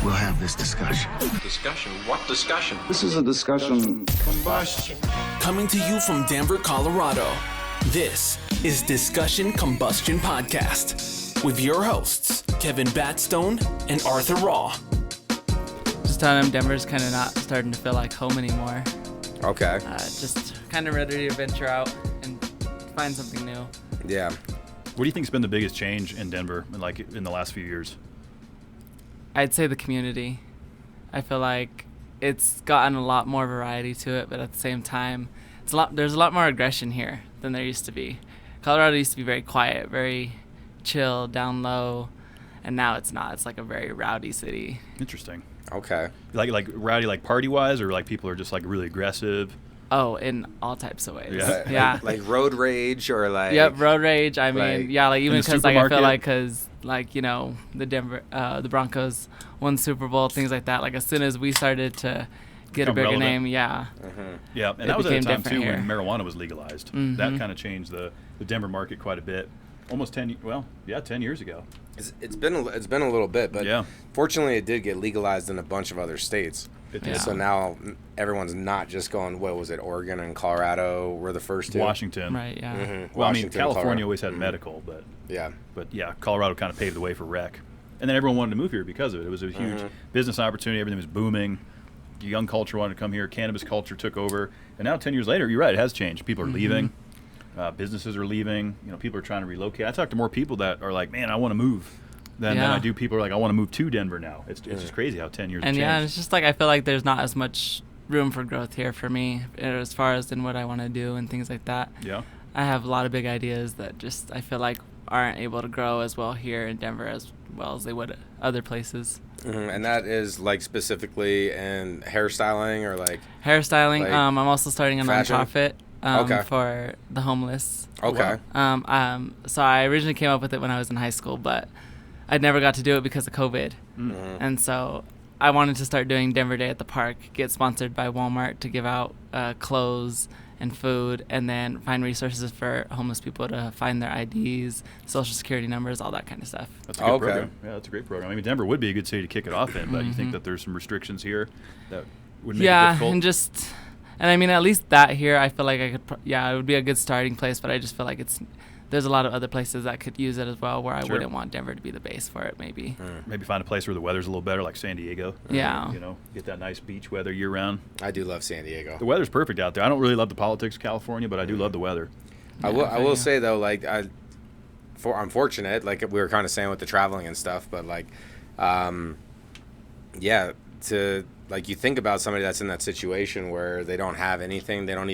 we'll have this discussion. Discussion? What discussion? This is a discussion combustion. Coming to you from Denver, Colorado, this is Discussion Combustion Podcast with your hosts, Kevin Batstone and Arthur Rawe. Just telling him Denver's kind of not starting to feel like home anymore. Okay. Just kind of ready to venture out and find something new. Yeah. What do you think's been the biggest change in Denver, in the last few years? I'd say the community. I feel like it's gotten a lot more variety to it, but at the same time, there's a lot more aggression here than there used to be. Colorado used to be very quiet, very chill, down low, and now it's not. It's like a very rowdy city. Interesting. Okay. Like rowdy, like party-wise, or like people are just like really aggressive? Oh, in all types of ways. Yeah. Yeah. Like road rage or like. Yep, road rage. I mean, yeah, like even because like I feel like the Denver, the Broncos won Super Bowl, things like that. Like as soon as we started to get a bigger relevant. name, yeah. Mm-hmm. Yeah, and that was at a became time different too here. when marijuana was legalized. Mm-hmm. That kind of changed the Denver market quite a bit. Almost 10 years ago. It's been a little bit, but yeah. Fortunately it did get legalized in a bunch of other states. It did. So now everyone's not just going, what was it, Oregon and Colorado were the first two? Washington. Right, yeah. Mm-hmm. Well, Washington, California Colorado. always had medical, but Yeah. Colorado kind of paved the way for rec. And then everyone wanted to move here because of it. It was a huge business opportunity. Everything was booming. The young culture wanted to come here. Cannabis culture took over. And now 10 years later, you're right, it has changed. People are leaving. Businesses are leaving. People are trying to relocate. I talk to more people that are like, man, I want to move. Than I do people are like, I want to move to Denver now. It's just crazy how 10 years have And changed. yeah, it's just like I feel like there's not as much room for growth here for me as far as in what I want to do and things like that. Yeah. I have a lot of big ideas that just I feel like aren't able to grow as well here in Denver as well as they would other places. Mm-hmm. And that is like specifically in hairstyling or like Hairstyling. Like I'm also starting a fashion? nonprofit for the homeless. Okay. So I originally came up with it when I was in high school, but I never got to do it because of COVID. Mm-hmm. And so I wanted to start doing Denver Day at the Park, get sponsored by Walmart to give out clothes and food, and then find resources for homeless people to find their IDs, social security numbers, all that kind of stuff. That's a good program. Yeah, that's a great program. I mean, Denver would be a good city to kick it off in, but you think that there's some restrictions here that would make it difficult? And I mean, at least that here, I feel like I could, it would be a good starting place, but I just feel like there's a lot of other places that could use it as well where I wouldn't want Denver to be the base for it, maybe. Maybe find a place where the weather's a little better, like San Diego. Yeah. Get that nice beach weather year-round. I do love San Diego. The weather's perfect out there. I don't really love the politics of California, but I do love the weather. I will say, though, like, I'm fortunate, like we were kind of saying with the traveling and stuff, but, like, like, you think about somebody that's in that situation where they don't have anything, they don't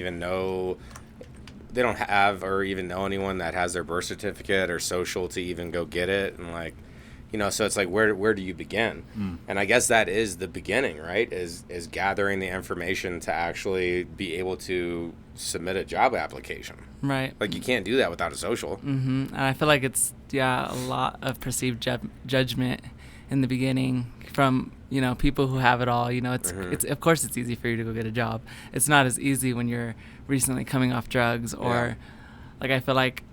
have or even know anyone that has their birth certificate or social to even go get it, and like, so it's like where do you begin? And I guess that is the beginning, right? Is gathering the information to actually be able to submit a job application. Right. Like you can't do that without a social. And I feel like it's a lot of perceived judgment in the beginning from people who have it all. It's of course it's easy for you to go get a job. It's not as easy when you're recently coming off drugs or like I feel like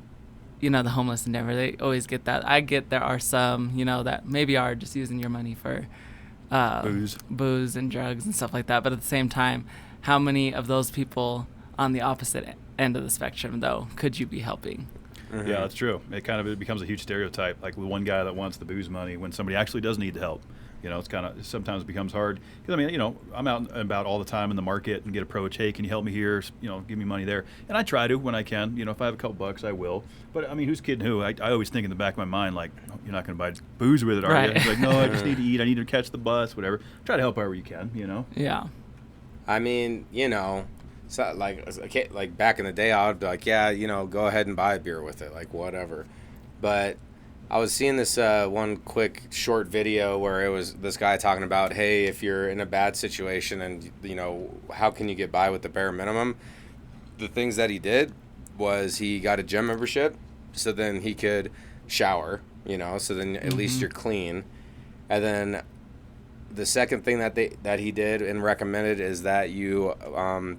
the homeless in Denver, they always get that. I get there are some that maybe are just using your money for booze and drugs and stuff like that, but at the same time, how many of those people on the opposite end of the spectrum though could you be helping? Yeah, that's true. It becomes a huge stereotype, like the one guy that wants the booze money when somebody actually does need the help. It's sometimes becomes hard. Because, I mean, I'm out and about all the time in the market and get approached, hey, can you help me here? Give me money there. And I try to when I can. If I have a couple bucks, I will. But, I mean, who's kidding who? I always think in the back of my mind, like, oh, you're not going to buy booze with it, are you? It's like, no, I just need to eat. I need to catch the bus, whatever. Try to help however you can, Yeah. I mean, so like back in the day, I would be like, go ahead and buy a beer with it, like whatever. But I was seeing this one quick short video where it was this guy talking about, hey, if you're in a bad situation and, how can you get by with the bare minimum? The things that he did was he got a gym membership so then he could shower, so then at least you're clean. And then the second thing that he did and recommended is that you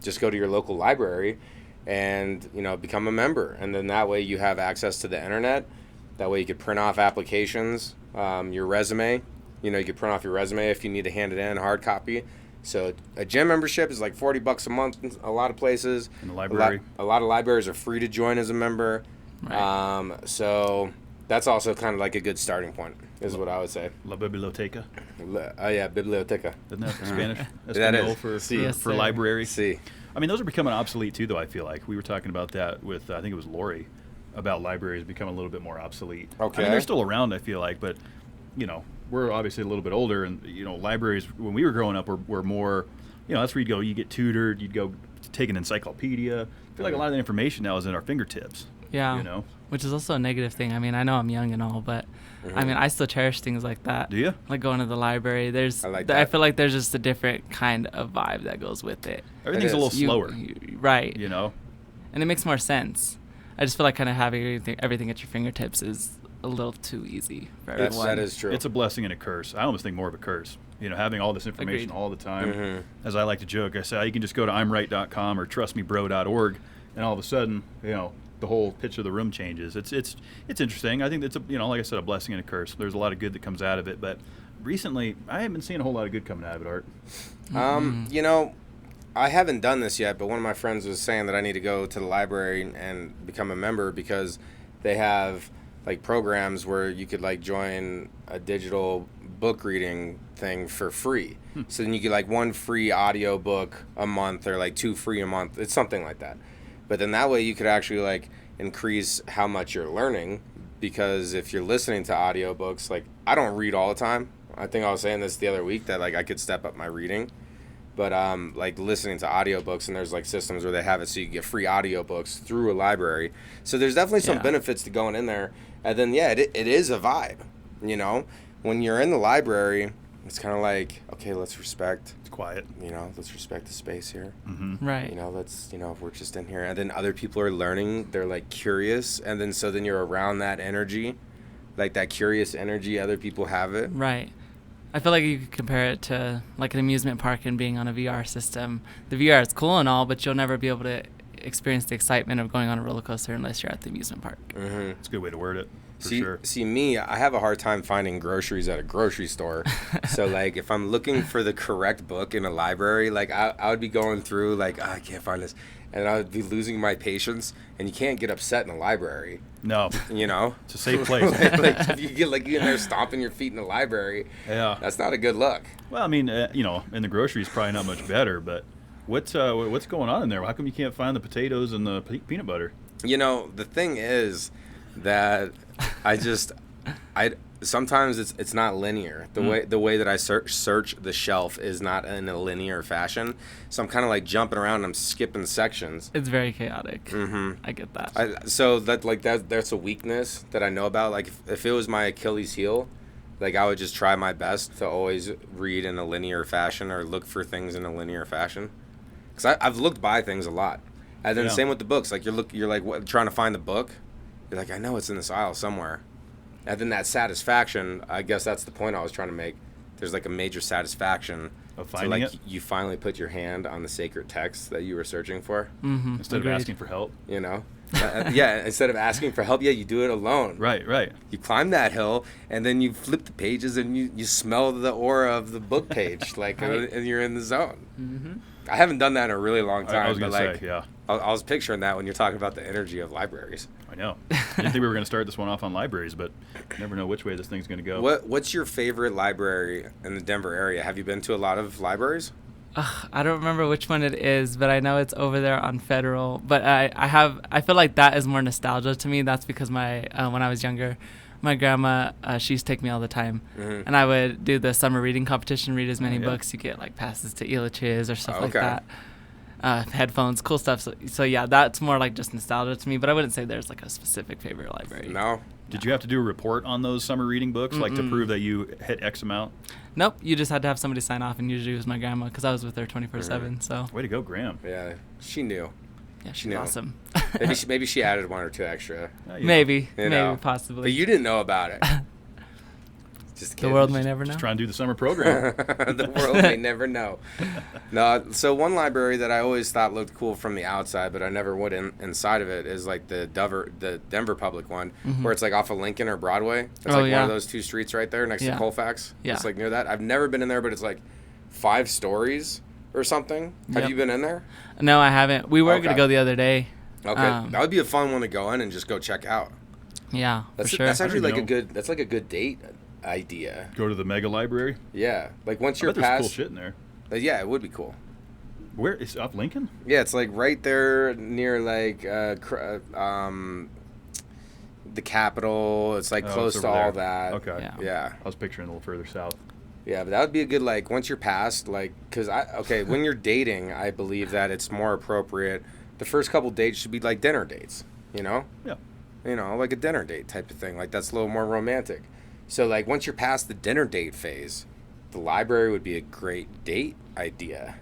just go to your local library and, become a member. And then that way you have access to the internet. That way you could print off applications, your resume, You know, you could print off your resume if you need to hand it in, hard copy. So a gym membership is like $40 a month in a lot of places. In the library. A lot of libraries are free to join as a member. Right. So that's also kind of like a good starting point, is what I would say. La biblioteca. Oh, yeah, biblioteca. Isn't that Spanish? That Espanol is. for, Sí. Yes, for sir. library. See. I mean, those are becoming obsolete too, though, I feel like. We were talking about that with, I think it was Lori, about libraries becoming a little bit more obsolete. Okay. I mean, they're still around, I feel like, but, you know, we're obviously a little bit older, and, you know, libraries, when we were growing up, were more, you know, that's where you'd go, you get tutored, you'd go take an encyclopedia. I feel like a lot of the information now is at our fingertips. Yeah. You know? Which is also a negative thing. I mean, I know I'm young and all, but I mean, I still cherish things like that. Do you? Like going to the library. I like I that. feel like there's just a different kind of vibe that goes with it. Everything's a is. little slower, Right. you know? And it makes more sense. I just feel like kind of having everything at your fingertips is a little too easy for everyone. That is true. It's a blessing and a curse. I almost think more of a curse. You know, having all this information Agreed. all the time. Mm-hmm. As I like to joke, I say you can just go to imright.com or trustmebro.org, and all of a sudden, you know, the whole pitch of the room changes. It's interesting. I think that's you know, like I said, a blessing and a curse. There's a lot of good that comes out of it, but recently I haven't been seeing a whole lot of good coming out of it, Art. You know, I haven't done this yet, but one of my friends was saying that I need to go to the library and become a member because they have like programs where you could like join a digital book reading thing for free. So then you get like one free audio book a month or like 2 free a month. It's something like that. But then that way you could actually like increase how much you're learning, because if you're listening to audiobooks, like I don't read all the time. I think I was saying this the other week that like I could step up my reading. But like listening to audiobooks, and there's like systems where they have it so you get free audiobooks through a library. So there's definitely some benefits to going in there. And then it is a vibe, you know. When you're in the library, it's kind of like, okay, let's respect. It's quiet. You know, let's respect the space here. Right. You know, if we're just in here, and then other people are learning, they're like curious, and then so then you're around that energy, like that curious energy. Other people have it. Right. I feel like you could compare it to like an amusement park and being on a VR system. The VR is cool and all, but you'll never be able to experience the excitement of going on a roller coaster unless you're at the amusement park. It's a good way to word it, for sure. See, me, I have a hard time finding groceries at a grocery store. So, like, if I'm looking for the correct book in a library, like, I would be going through, like, I can't find this. And I would be losing my patience. And you can't get upset in a library, No, you know? it's a safe place. like, if you get, like, you in there stomping your feet in the library, Yeah. that's not a good look. Well, I mean, you know, in the grocery is probably not much better, but what's going on in there? How come you can't find the potatoes and the peanut butter? You know, the thing is that sometimes it's not linear. The way that I search the shelf is not in a linear fashion. So I'm kind of like jumping around and I'm skipping sections. It's very chaotic. I get that. So that's a weakness that I know about. Like if it was my Achilles heel, like I would just try my best to always read in a linear fashion or look for things in a linear fashion. Because I've looked by things a lot. And then same with the books. Like you're like trying to find the book. You're like, I know it's in this aisle somewhere. And then that satisfaction, I guess that's the point I was trying to make. There's like a major satisfaction Of finding to like it? you finally put your hand on the sacred text that you were searching for. Instead Agreed. of asking for help. You know? Instead of asking for help, you do it alone. Right. You climb that hill, and then you flip the pages, and you smell the aura of the book page, like, and you're in the zone. I haven't done that in a really long time. I was but going to like, say, yeah. I was picturing that when you're talking about the energy of libraries. I know. I didn't think we were going to start this one off on libraries, but you never know which way this thing's going to go. What's your favorite librrie in the Denver area? Have you been to a lot of libraries? I don't remember which one it is, but I know it's over there on Federal. But I feel like that is more nostalgia to me. That's because my when I was younger, my grandma, she used to take me all the time. And I would do the summer reading competition, read as many books. You get like passes to Elitch's or stuff like that. Headphones, cool stuff. So yeah, that's more like just nostalgia to me. But I wouldn't say there's like a specific favorite library. No. Did you have to do a report on those summer reading books, like to prove that you hit X amount? Nope, you just had to have somebody sign off, and usually it was my grandma because I was with her 24/7. So Way to go, Graham. Yeah, she knew. yeah, she's knew. awesome. Maybe she added 1 or 2 extra. You know. maybe, You know. possibly. But you didn't know about it. Just The kidding. world may never know. Just trying to do the summer program. The world may never know. No, so one library that I always thought looked cool from the outside, but I never would inside of it is like the Denver Public one, where it's like off of Lincoln or Broadway. It's like one of those two streets right there next to Colfax. Yeah. It's like near that. I've never been in there, but it's like 5 stories or something. Have you been in there? No, I haven't. We were going to go the other day. Okay, that would be a fun one to go in and just go check out. Yeah, That's for sure. That's actually like know. a good date idea. Go to the mega library. Yeah, like once I you're bet there's past. cool shit in there. Yeah, it would be cool. Where is off Lincoln? Yeah, it's like right there near like the Capitol. It's like close it's to over all there. that. Okay. Yeah. I was picturing a little further south. Yeah, but that would be a good, like, once you're past, like, because when you're dating, I believe that it's more appropriate. The first couple dates should be like dinner dates, you know? Yeah. You know, like a dinner date type of thing. Like, that's a little more romantic. So, like, once you're past the dinner date phase, the library would be a great date idea.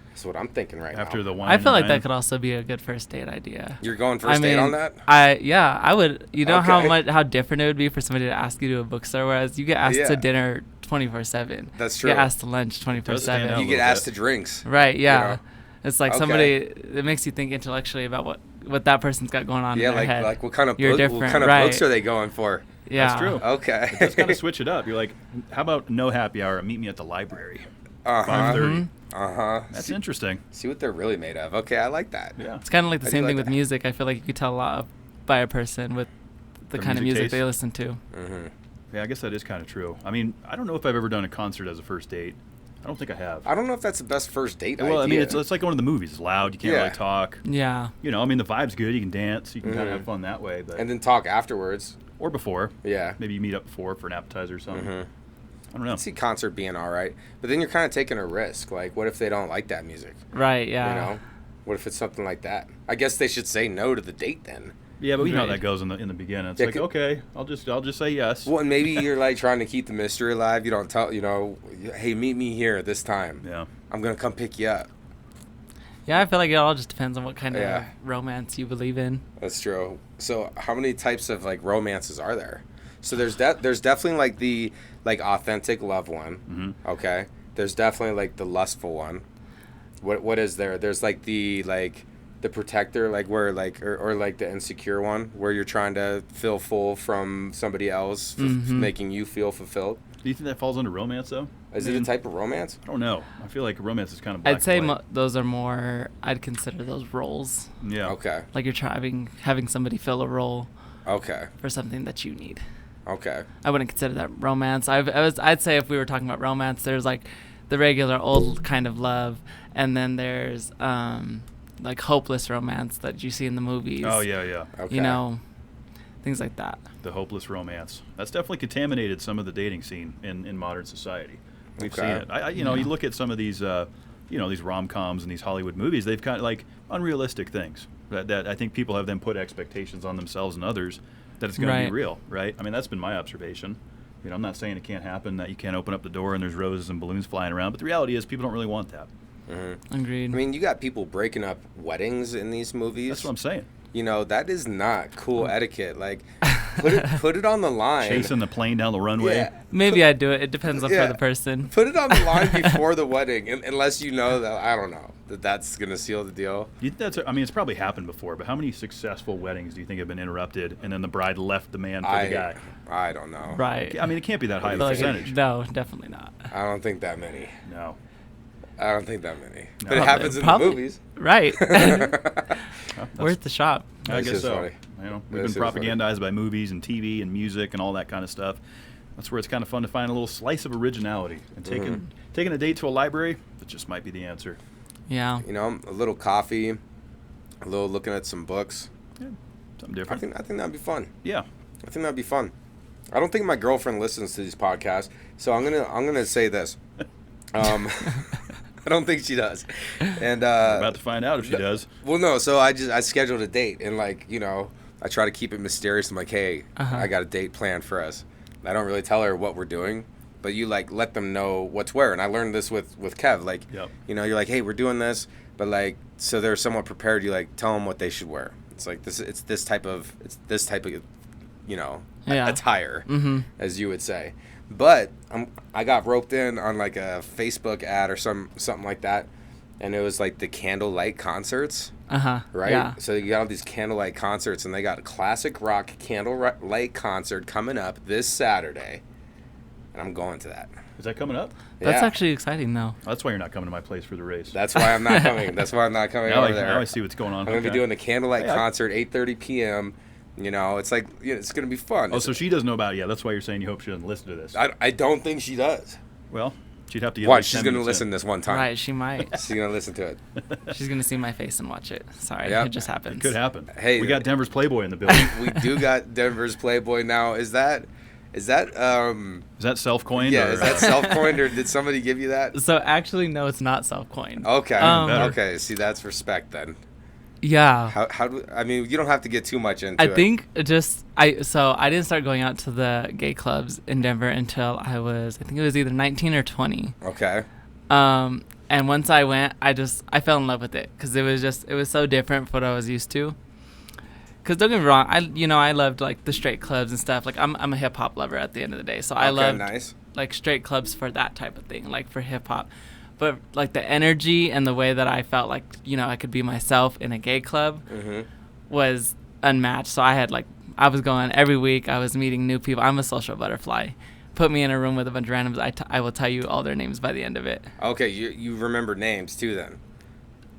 That's what I'm thinking right now. After the wine. I feel like and that dine. could also be a good first date idea. You're going first date on that? I would. You know Okay. how different it would be for somebody to ask you to a bookstore, whereas you get asked Yeah. to dinner 24/7. That's You true. get asked to lunch stand out 24/7. a You get little asked bit. to drinks. Right? Yeah. You know? It's like Okay. somebody. It makes you think intellectually about what that person's got going on Yeah, in their head. like what kind of You're what different, kind of right. books are they going for? Yeah. That's true. Okay. Just kind of switch it up. You're like, how about no happy hour? Meet me at the library. Uh-huh. 5:30. Uh-huh. That's interesting. See what they're really made of. Okay, I like that. Yeah. It's kind of like the I do same like thing with that. music. I feel like you could tell a lot by a person with the Their kind of music music taste. they listen to. Mm-hmm. Yeah, I guess that is kind of true. I mean, I don't know if I've ever done a concert as a first date. I don't think I have. I don't know if that's the best first date idea. Well, I mean, it's like going to the movies. It's loud. You can't Yeah. really talk. Yeah. You know, I mean, the vibe's good. You can dance. You can kind Mhm. of have fun that way. But and then talk afterwards. or before. Yeah. Maybe you meet up before for an appetizer or something. Mhm. I don't know. I see concert being all right, but then you're kind of taking a risk. Like, what if they don't like that music? Right. Yeah. You know, what if it's something like that? I guess they should say no to the date then. Yeah, but we know how Right. that goes in the beginning. It's Yeah, like, c- okay, I'll just say yes. Well, and maybe you're like trying to keep the mystery alive. You don't tell, hey, meet me here this time. Yeah. I'm gonna come pick you up. Yeah. I feel like it all just depends on what kind Yeah. of romance you believe in. That's true. So, how many types of like romances are there? So there's definitely like the authentic love one. Mm-hmm. Okay. There's definitely like the lustful one. What is there? There's like the protector, like where like or like the insecure one, where you're trying to fill full from somebody else, making you feel fulfilled. Do you think that falls under romance, though? Is it a type of romance? I don't know. I feel like romance is kind of black I'd say and white. those are more. I'd consider those roles. Yeah. Okay. Like you're having somebody fill a role Okay. for something that you need. Okay. I wouldn't consider that romance. I'd say if we were talking about romance, there's like the regular old kind of love, and then there's like hopeless romance that you see in the movies. Oh, yeah. Okay. You know, things like that. The hopeless romance. That's definitely contaminated some of the dating scene in modern society. We've Okay. seen it. You look at some of these, these rom-coms and these Hollywood movies, they've got like unrealistic things that I think people have then put expectations on themselves and others that it's going to Right. be real, right? I mean, that's been my observation. I'm not saying it can't happen, that you can't open up the door and there's roses and balloons flying around, but the reality is people don't really want that. Agreed. I mean, you got people breaking up weddings in these movies. That's what I'm saying. That is not cool etiquette. Like, put it on the line. Chasing the plane down the runway. Yeah. Maybe I'd do it. It depends on Yeah. for the person. Put it on the line before the wedding, unless you know that, I don't know, that's going to seal the deal. You think it's probably happened before, but how many successful weddings do you think have been interrupted and then the bride left the man for the guy? I don't know. Right. I mean, it can't be that high I of feel a like percentage. no, definitely not. I don't think that many. No. I don't think that many. No. But it happens in Probably- the movies. Right. Well, Worth the shop. I That's guess just so. funny. We've That's been just funny. propagandized by movies and TV and music and all that kind of stuff. That's where it's kind of fun to find a little slice of originality. And taking a date to a library, that just might be the answer. Yeah. A little coffee, a little looking at some books. Yeah, something I different. think that'd be fun. Yeah. I think that'd be fun. I don't think my girlfriend listens to these podcasts, so I'm gonna say this. I don't think she does. And We're about to find out if she does. well, no. So I scheduled a date, and I try to keep it mysterious. I'm like, hey, I got a date planned for us. I don't really tell her what we're doing, but you let them know what's where. And I learned this with Kev. Yep. You're like, hey, we're doing this, but so they're somewhat prepared. You tell them what they should wear. It's like it's this type of Yeah. attire, as you would say. But I got roped in on like a Facebook ad or something like that, and it was like the candlelight concerts. Right? Yeah. So you got all these candlelight concerts, and they got a classic rock candlelight concert coming up this Saturday, and I'm going to that. Is that coming up? That's Yeah. actually exciting, though. That's why you're not coming to my place for the race. That's why I'm not coming. That's why I'm not coming over there. Now I see what's going on. I'm going to be Okay. doing the candlelight Hey, concert, 8:30 p.m. You know, it's like, it's going to be fun. Oh, so she doesn't know about it yet. That's why you're saying you hope she doesn't listen to this. I don't think she does. Well, she'd have to get Watch, like she's 10 going to minutes listen in. this one time. Right, she might. She's going to listen to it. She's going to see my face and watch it. Sorry, Yep. it just happens. Could happen. Hey, we got Denver's Playboy in the building. We do got Denver's Playboy now. Is that Is that self-coined? yeah, or, is that self-coined, or did somebody give you that? So actually, no, it's not self-coined. Okay. better. Okay, see, that's respect then. Yeah. How do I mean, you don't have to get too much into I it. think I didn't start going out to the gay clubs in Denver until I think it was either 19 or 20. Okay. And once I went, I fell in love with it because it was so different from what I was used to. Because don't get me wrong, I loved like the straight clubs and stuff. Like I'm a hip hop lover at the end of the day, so I loved nice. like straight clubs for that type of thing, like for hip hop. But like the energy and the way that I felt like I could be myself in a gay club was unmatched. So I was going every week. I was meeting new people. I'm a social butterfly. Put me in a room with a bunch of randoms. I will tell you all their names by the end of it. Okay, you remember names too then.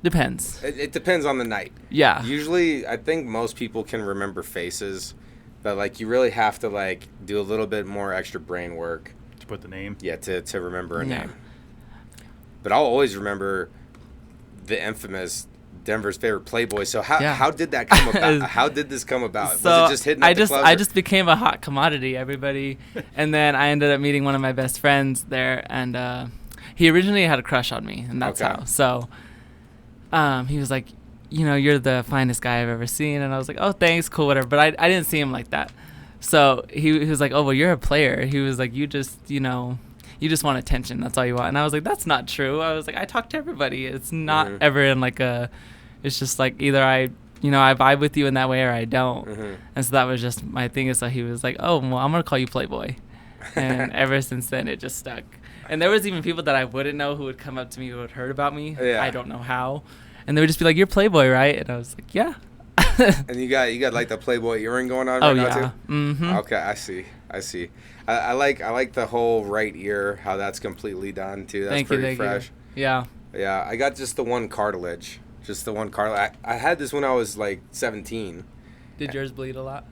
Depends. It depends on the night. Yeah. Usually, I think most people can remember faces, but like you really have to like do a little bit more extra brain work. To put the name. Yeah, to remember a Yeah. name. But I'll always remember the infamous Denver's favorite Playboy. So how did that come about? How did this come about? So was it just hitting at the clubs? I just became a hot commodity, everybody. And then I ended up meeting one of my best friends there, and he originally had a crush on me, and that's Okay. how. So he was like, you're the finest guy I've ever seen. And I was like, oh, thanks, cool, whatever. But I didn't see him like that. So he was like, oh, well, you're a player. He was like, you just want attention. That's all you want. And I was like, that's not true. I was like, I talk to everybody. It's not ever in like it's just like either I vibe with you in that way or I don't. And so that was just my thing. And so he was like, oh, well, I'm going to call you Playboy. And ever since then, it just stuck. And there was even people that I wouldn't know who would come up to me who had heard about me. Yeah. I don't know how. And they would just be like, you're Playboy, right? And I was like, yeah. And you got like the Playboy earring going on Oh, right now yeah. too? Mm-hmm. Okay, I see. I like the whole right ear, how that's completely done too. That's pretty fresh. Yeah. Yeah, I got just the one cartilage. I had this when I was like 17. Did yours bleed a lot?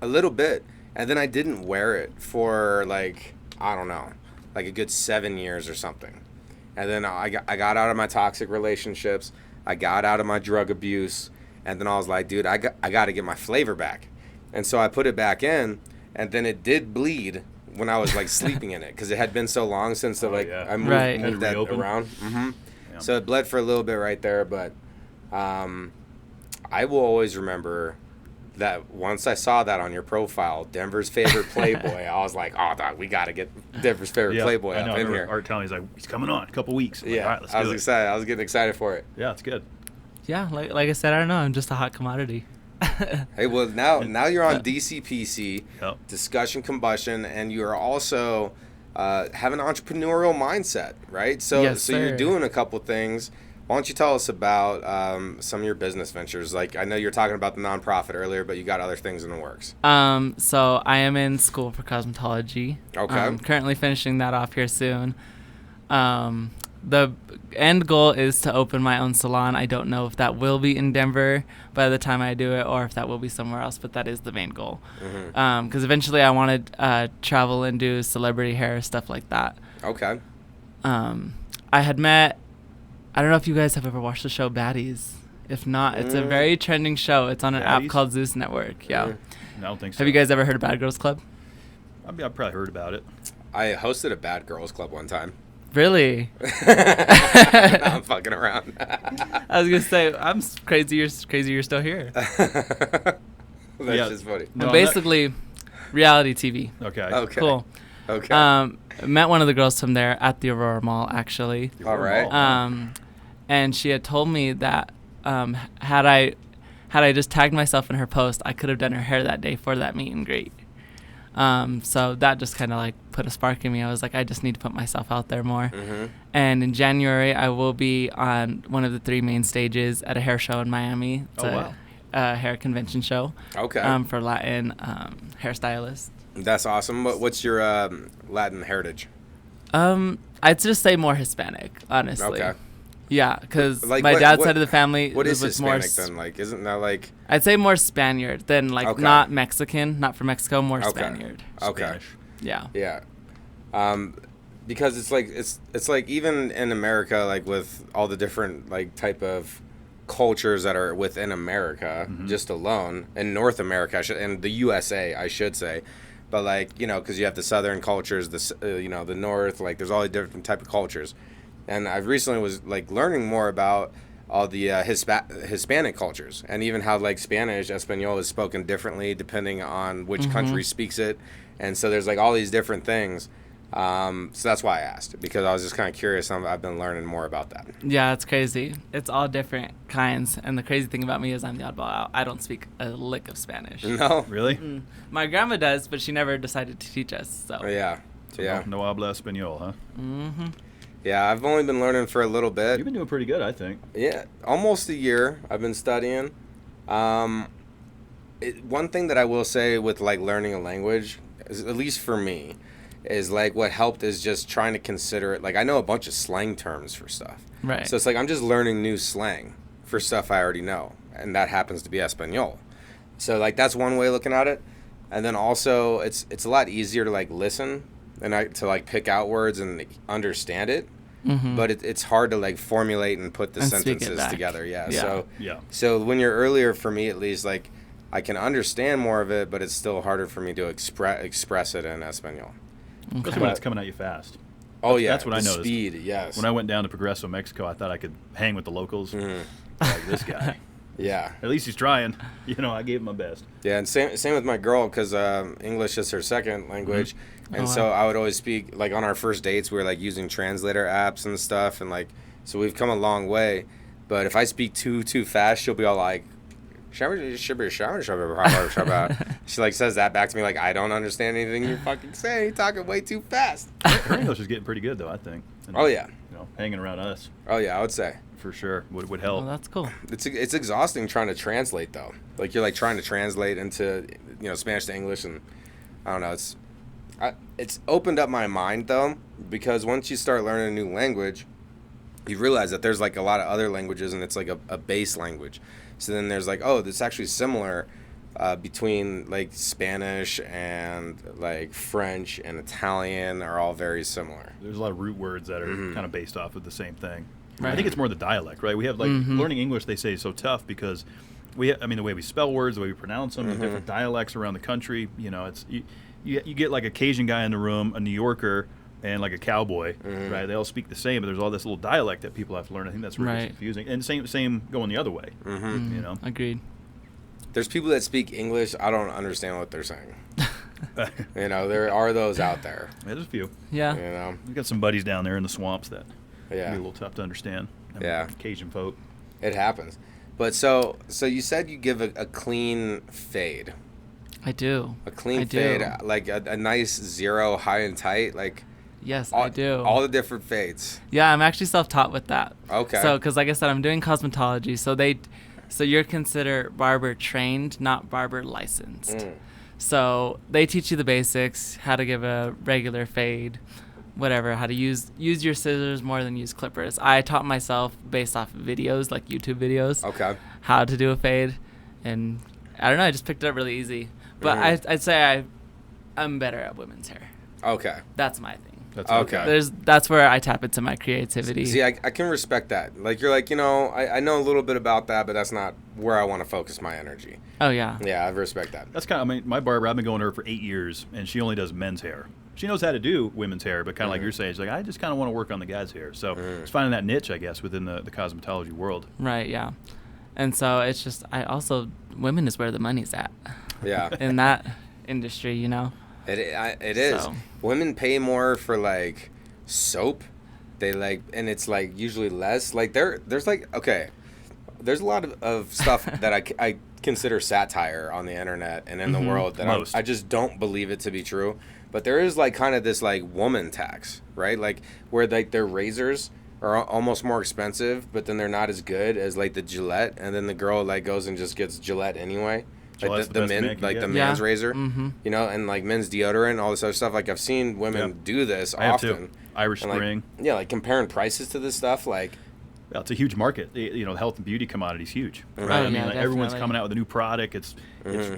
A little bit. And then I didn't wear it for like, I don't know, like a good 7 years or something. And then I got out of my toxic relationships. I got out of my drug abuse. And then I was like, dude, I got to get my flavor back. And so I put it back in, and then it did bleed when I was like sleeping in it because it had been so long since I moved Right. that Reopen. around. Yeah. So it bled for a little bit right there, but I will always remember that once I saw that on your profile, Denver's favorite Playboy, I was like, oh, dog, we got to get Denver's favorite Playboy I know, up I in remember here. Art telling me, he's like, he's coming on in a couple weeks. I'm like, Yeah, all right, let's I do was it. excited. I was getting excited for it. Yeah, it's good. Yeah, like I said, I don't know. I'm just a hot commodity. Hey, well, now you're on DCPC, Yep. Discussion Combustion, and you are also have an entrepreneurial mindset, right? So, Yes, so you're sir. doing a couple things. Why don't you tell us about some of your business ventures? Like, I know you were talking about the nonprofit earlier, but you got other things in the works. So I am in school for cosmetology. Okay. I'm currently finishing that off here soon. The end goal is to open my own salon. I don't know if that will be in Denver by the time I do it or if that will be somewhere else, but that is the main goal. Because eventually I want to travel and do celebrity hair, stuff like that. Okay. I had met, I don't know if you guys have ever watched the show Baddies. If not, it's a very trending show. It's on an app Baddies? called Zeus Network. Yeah. No, I don't think so. Have you guys ever heard of Bad Girls Club? I've probably heard about it. I hosted a Bad Girls Club one time. Really? I'm fucking around. I was gonna say I'm crazy. You're still here. That's Yeah. just funny. No, But basically, reality TV. Okay. Okay. Cool. Okay. Met one of the girls from there at the Aurora Mall, actually. All right. And she had told me that had I just tagged myself in her post, I could have done her hair that day for that meet and greet. So that just kind of like put a spark in me. I was like, I just need to put myself out there more. Mm-hmm. And in January, I will be on one of the 3 main stages at a hair show in Miami. It's a hair convention show. Okay. For Latin hairstylists. That's awesome. What's your Latin heritage? I'd just say more Hispanic, honestly. Okay. Yeah, because Like, my what- dad's what- side of the family What is was more. Hispanic then? Like, isn't that like? I'd say more Spaniard than like Okay. not Mexican, not from Mexico, more Okay. Spaniard. Okay. Spanish. Yeah. Yeah. Because it's like even in America, like with all the different like type of cultures that are within America, just alone in North America, and the USA, I should say, but like because you have the Southern cultures, the North, like there's all the different type of cultures, and I recently was like learning more about all the Hispanic cultures, and even how like Spanish, Espanol is spoken differently depending on which country speaks it, and so there's like all these different things. So that's why I asked, because I was just kind of curious. I've been learning more about that. Yeah, it's crazy. It's all different kinds, and the crazy thing about me is I'm the oddball out. I don't speak a lick of Spanish. No? Really? My grandma does, but she never decided to teach us. So. Yeah. Yeah. No habla español, huh? Mm-hmm. Yeah, I've only been learning for a little bit. You've been doing pretty good, I think. Yeah, almost a year I've been studying. One thing that I will say with like learning a language, is, at least for me, is like what helped is just trying to consider it. Like I know a bunch of slang terms for stuff. Right. So it's like I'm just learning new slang for stuff I already know, and that happens to be Espanol. So like that's one way of looking at it. And then also it's a lot easier to like listen and to like pick out words and understand it. Mm-hmm. But it's hard to like formulate and put the And speak it sentences back. together. Yeah. Yeah. So when you're earlier, for me at least, like I can understand more of it, but it's still harder for me to express it in Espanol. Especially when it's coming at you fast. Oh yeah, That's what I the noticed. Speed, yes. When I went down to Progreso, Mexico, I thought I could hang with the locals. Like this guy. Yeah. At least he's trying. I gave him my best. Yeah, and same with my girl, because English is her second language, and Oh, so wow. I would always speak, like on our first dates, we were like using translator apps and stuff, and like, so we've come a long way, but if I speak too fast, she'll be all like, she like says that back to me like, I don't understand anything you're fucking saying, you're talking way too fast. Her English is getting pretty good, though, I think. And, Oh yeah. hanging around us, Oh yeah, I would say. for sure, would Well, help. that's cool. It's exhausting trying to translate though. Like you're like trying to translate into Spanish to English, and I don't know. It's opened up my mind though, because once you start learning a new language, you realize that there's like a lot of other languages, and it's like a base language. So then there's like, oh, it's actually similar between like Spanish and like French and Italian are all very similar. There's a lot of root words that are kind of based off of the same thing. I Right. think it's more the dialect, right? We have like learning English. They say is so tough because the way we spell words, the way we pronounce them, the different dialects around the country. It's you get like a Cajun guy in the room, a New Yorker, and like a cowboy, right? They all speak the same, but there's all this little dialect that people have to learn. I think that's really Right. confusing. And same going the other way. Agreed. There's people that speak English. I don't understand what they're saying. There are those out there. There's a few. Yeah. We've got some buddies down there in the swamps that can Yeah. be a little tough to understand. Yeah. Cajun folk. It happens. But so you said you give a clean fade. I do. A clean I do. fade, like a nice zero, high and tight, like Yes, all, I do. all the different fades. Yeah, I'm actually self-taught with that. Okay. So, because like I said, I'm doing cosmetology. So you're considered barber trained, not barber licensed. So they teach you the basics, how to give a regular fade, whatever, how to use your scissors more than use clippers. I taught myself based off of videos, like YouTube videos, Okay. how to do a fade, and I don't know, I just picked it up really easy. But I'd say I'm better at women's hair. Okay. That's my thing. That's Okay. That's where I tap into my creativity. See, I can respect that. Like, you're like, I know a little bit about that, but that's not where I want to focus my energy. Oh yeah. Yeah, I respect that. That's kind of, my barber, I've been going to her for 8 years, and she only does men's hair. She knows how to do women's hair, but kind of like you're saying, she's like, I just kind of want to work on the guys' hair. So it's finding that niche, I guess, within the cosmetology world. Right, yeah. And so it's just, women is where the money's at Yeah. in that industry, It is. So. Women pay more for like soap. They like, and it's like usually less. Like there's like, okay, there's a lot of stuff that I consider satire on the internet and in the world that Most. I just don't believe it to be true. but there is like kind of this like woman tax, right? Like where like their razors are almost more expensive, but then they're not as good as like the Gillette, and then the girl like goes and just gets Gillette anyway. Like the men's razor, you know, and like men's deodorant, all this other stuff. Like I've seen women do this often. Irish and, Spring. Like, yeah, like comparing prices to this stuff. Like, yeah, it's a huge market. You know, health and beauty commodity is huge, right? Oh, I mean, yeah, like everyone's definitely. coming out with a new product. It's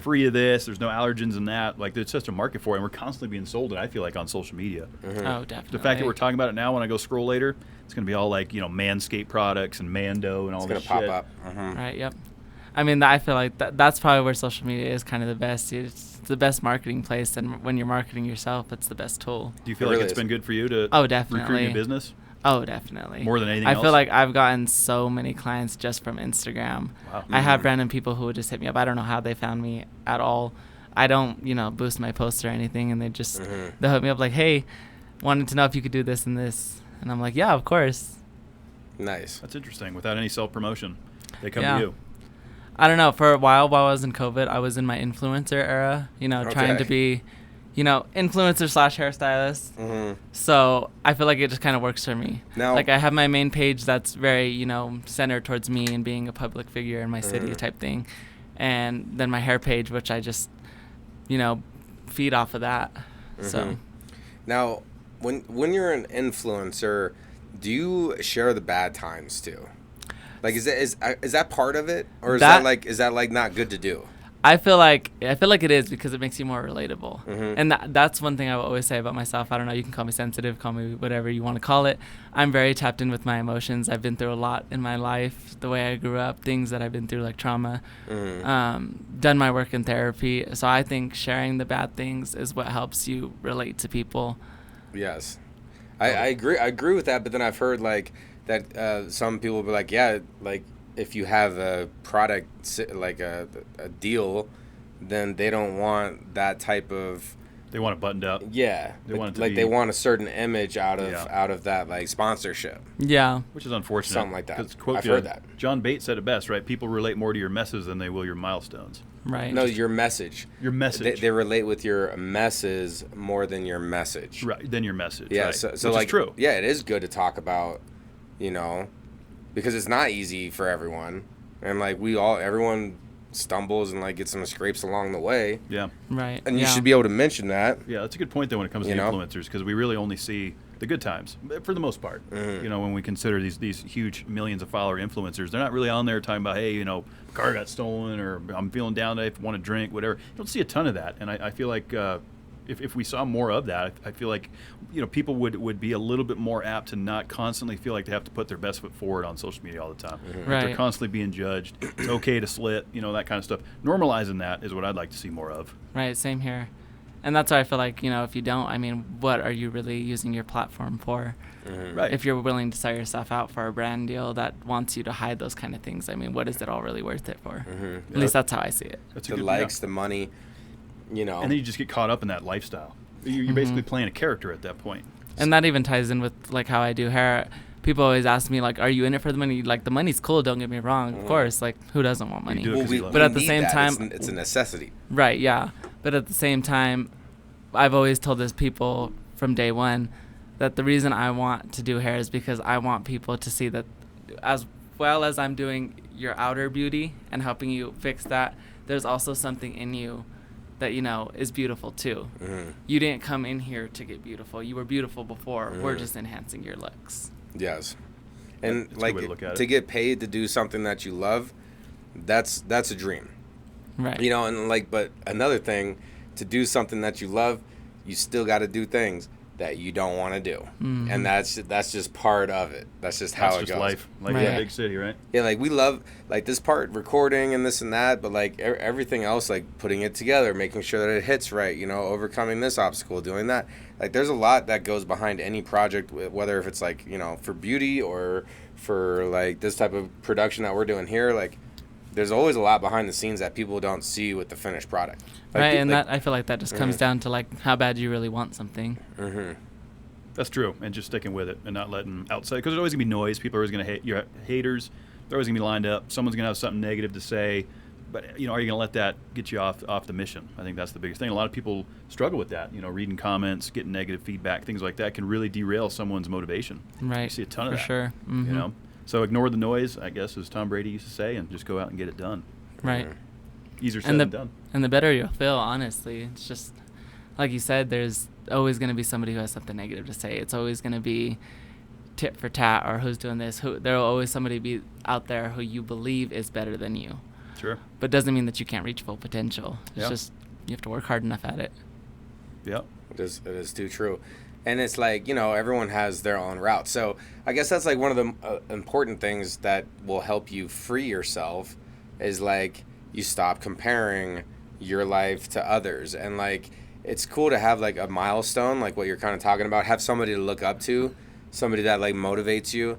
free of this. There's no allergens in that. Like, there's just a market for it, and we're constantly being sold it. I feel like on social media. Oh, definitely. The fact that we're talking about it now, when I go scroll later, it's going to be all like, you know, Manscaped products and Mando and all this shit. it's gonna pop up. Right. Yep. I mean, I feel like that's probably where social media is kind of the best. It's the best marketing place, and when you're marketing yourself, it's the best tool. Do you feel It like really it's is. been good for you to Definitely. recruit your business? Oh, definitely. More than anything I else? feel like I've gotten so many clients just from Instagram. Wow. I have random people who would just hit me up. I don't know how they found me at all. I don't, boost my posts or anything, and they just they'll hit me up like, "Hey, wanted to know if you could do this and this," and I'm like, "Yeah, of course." Nice. That's interesting. Without any self-promotion, they come Yeah. to you. I don't know. For a while I was in COVID, I was in my influencer era, trying to be, influencer / hairstylist. So I feel like it just kind of works for me. Now- like I have my main page that's very, centered towards me and being a public figure in my city type thing. And then my hair page, which I just, feed off of that. So Now, when you're an influencer, do you share the bad times too? Like, is that part of it, or is that like not good to do? I feel like it is, because it makes you more relatable. And that's one thing I will always say about myself. I don't know, you can call me sensitive, call me whatever you want to call it. I'm very tapped in with my emotions. I've been through a lot in my life, the way I grew up, things that I've been through, like trauma, done my work in therapy. So I think sharing the bad things is what helps you relate to people. Yes, I agree. I agree with that. But then I've heard like that some people will be like, yeah, like if you have a product like a deal, then they don't want that type of. They want it buttoned up. Yeah, They want it to like be- they want a certain image out of that like sponsorship. Yeah. Which is unfortunate. Something like that. 'Cause, quote, I've heard that. John Bates said it best, right? People relate more to your messes than they will your milestones. Right. No, your message. Your message. They relate with your messes more than your message. Right, then your message. Yeah, right. so Which like is true. Yeah, it is good to talk about, because it's not easy for everyone, and like everyone stumbles and like gets some scrapes along the way, Yeah. Right. and you yeah. should be able to mention that. Yeah, that's a good point, though, when it comes to You know? influencers, because we really only see the good times, for the most part. When we consider these huge millions of follower influencers, they're not really on there talking about, hey, car got stolen, or I'm feeling down today, want to drink, whatever. You don't see a ton of that, and I feel like if we saw more of that, I feel like people would be a little bit more apt to not constantly feel like they have to put their best foot forward on social media all the time. Like Right. they're constantly being judged. It's okay to slip, that kind of stuff. Normalizing that is what I'd like to see more of. Right, same here. And that's why I feel like, if you don't, what are you really using your platform for? Right. If you're willing to sell yourself out for a brand deal that wants you to hide those kind of things, what is it all really worth it for? At least that's how I see it. That's a The good likes, the money, And then you just get caught up in that lifestyle. You're basically playing a character at that point. And that even ties in with like how I do hair. People always ask me like, "Are you in it for the money?" Like the money's cool. Don't get me wrong. Of course, like who doesn't want money? do it 'cause you love But it. at the need same that. time, it's a necessity. right? Yeah. But at the same time, I've always told this people from day one that the reason I want to do hair is because I want people to see that, as well as I'm doing your outer beauty and helping you fix that, there's also something in you that is beautiful too. You didn't come in here to get beautiful. You were beautiful before. We're just enhancing your looks. Yes, and That's a like good way to look at to it. get paid to do something that you love, that's a dream. Right. And like, but another thing, to do something that you love, you still got to do things that you don't want to do, and that's just part of it. That's just how That's it just goes. life. Like Right. in a big city, right? Yeah, like we love like this part, recording and this and that, but like everything else, like putting it together, making sure that it hits right, overcoming this obstacle, doing that. Like there's a lot that goes behind any project, whether if it's like, for beauty or for like this type of production that we're doing here. Like there's always a lot behind the scenes that people don't see with the finished product. Like, Right, and like, that I feel like that just comes down to like how bad you really want something. That's true, and just sticking with it and not letting outside, because there's always gonna be noise. People are always gonna hate your haters. They're always gonna be lined up. Someone's gonna have something negative to say. But are you going to let that get you off the mission? I think that's the biggest thing. A lot of people struggle with that. Reading comments, getting negative feedback, things like that can really derail someone's motivation. Right. You see a ton of for that. sure. Mm-hmm. So ignore the noise, I guess, as Tom Brady used to say, and just go out and get it done. Right. Easier said than done. And the better you'll feel, honestly. It's just, like you said, there's always going to be somebody who has something negative to say. It's always going to be tit for tat, or who's doing this. There will always somebody be out there who you believe is better than you. Sure. But doesn't mean that you can't reach full potential. It's Yeah. just you have to work hard enough at it. Yep. It is too true. And it's like, everyone has their own route. So I guess that's like one of the important things that will help you free yourself is like you stop comparing your life to others. And like it's cool to have like a milestone, like what you're kind of talking about, have somebody to look up to, somebody that like motivates you.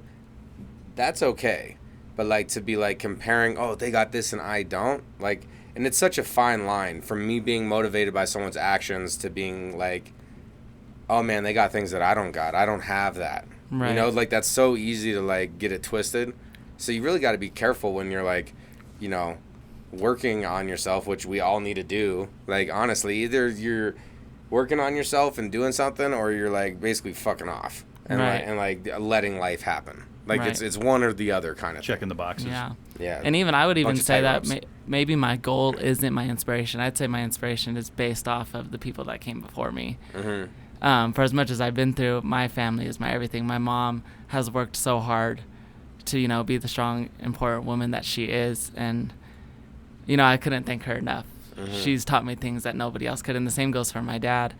That's okay. But like to be like comparing, oh, they got this and I don't, like, and it's such a fine line from me being motivated by someone's actions to being like, oh man, they got things that I don't got. I don't have that. Right. Like that's so easy to like get it twisted. So you really got to be careful when you're like, working on yourself, which we all need to do. Like honestly, either you're working on yourself and doing something, or you're like basically fucking off and Right. like letting life happen. Like Right. it's one or the other kind of Checking the boxes. Yeah. Yeah. And even I would even Bunch of say that tightrops. maybe my goal isn't my inspiration. I'd say my inspiration is based off of the people that came before me. Mm-hmm. For as much as I've been through, my family is my everything. My mom has worked so hard to, be the strong, important woman that she is. And, I couldn't thank her enough. Mm-hmm. She's taught me things that nobody else could. And the same goes for my dad.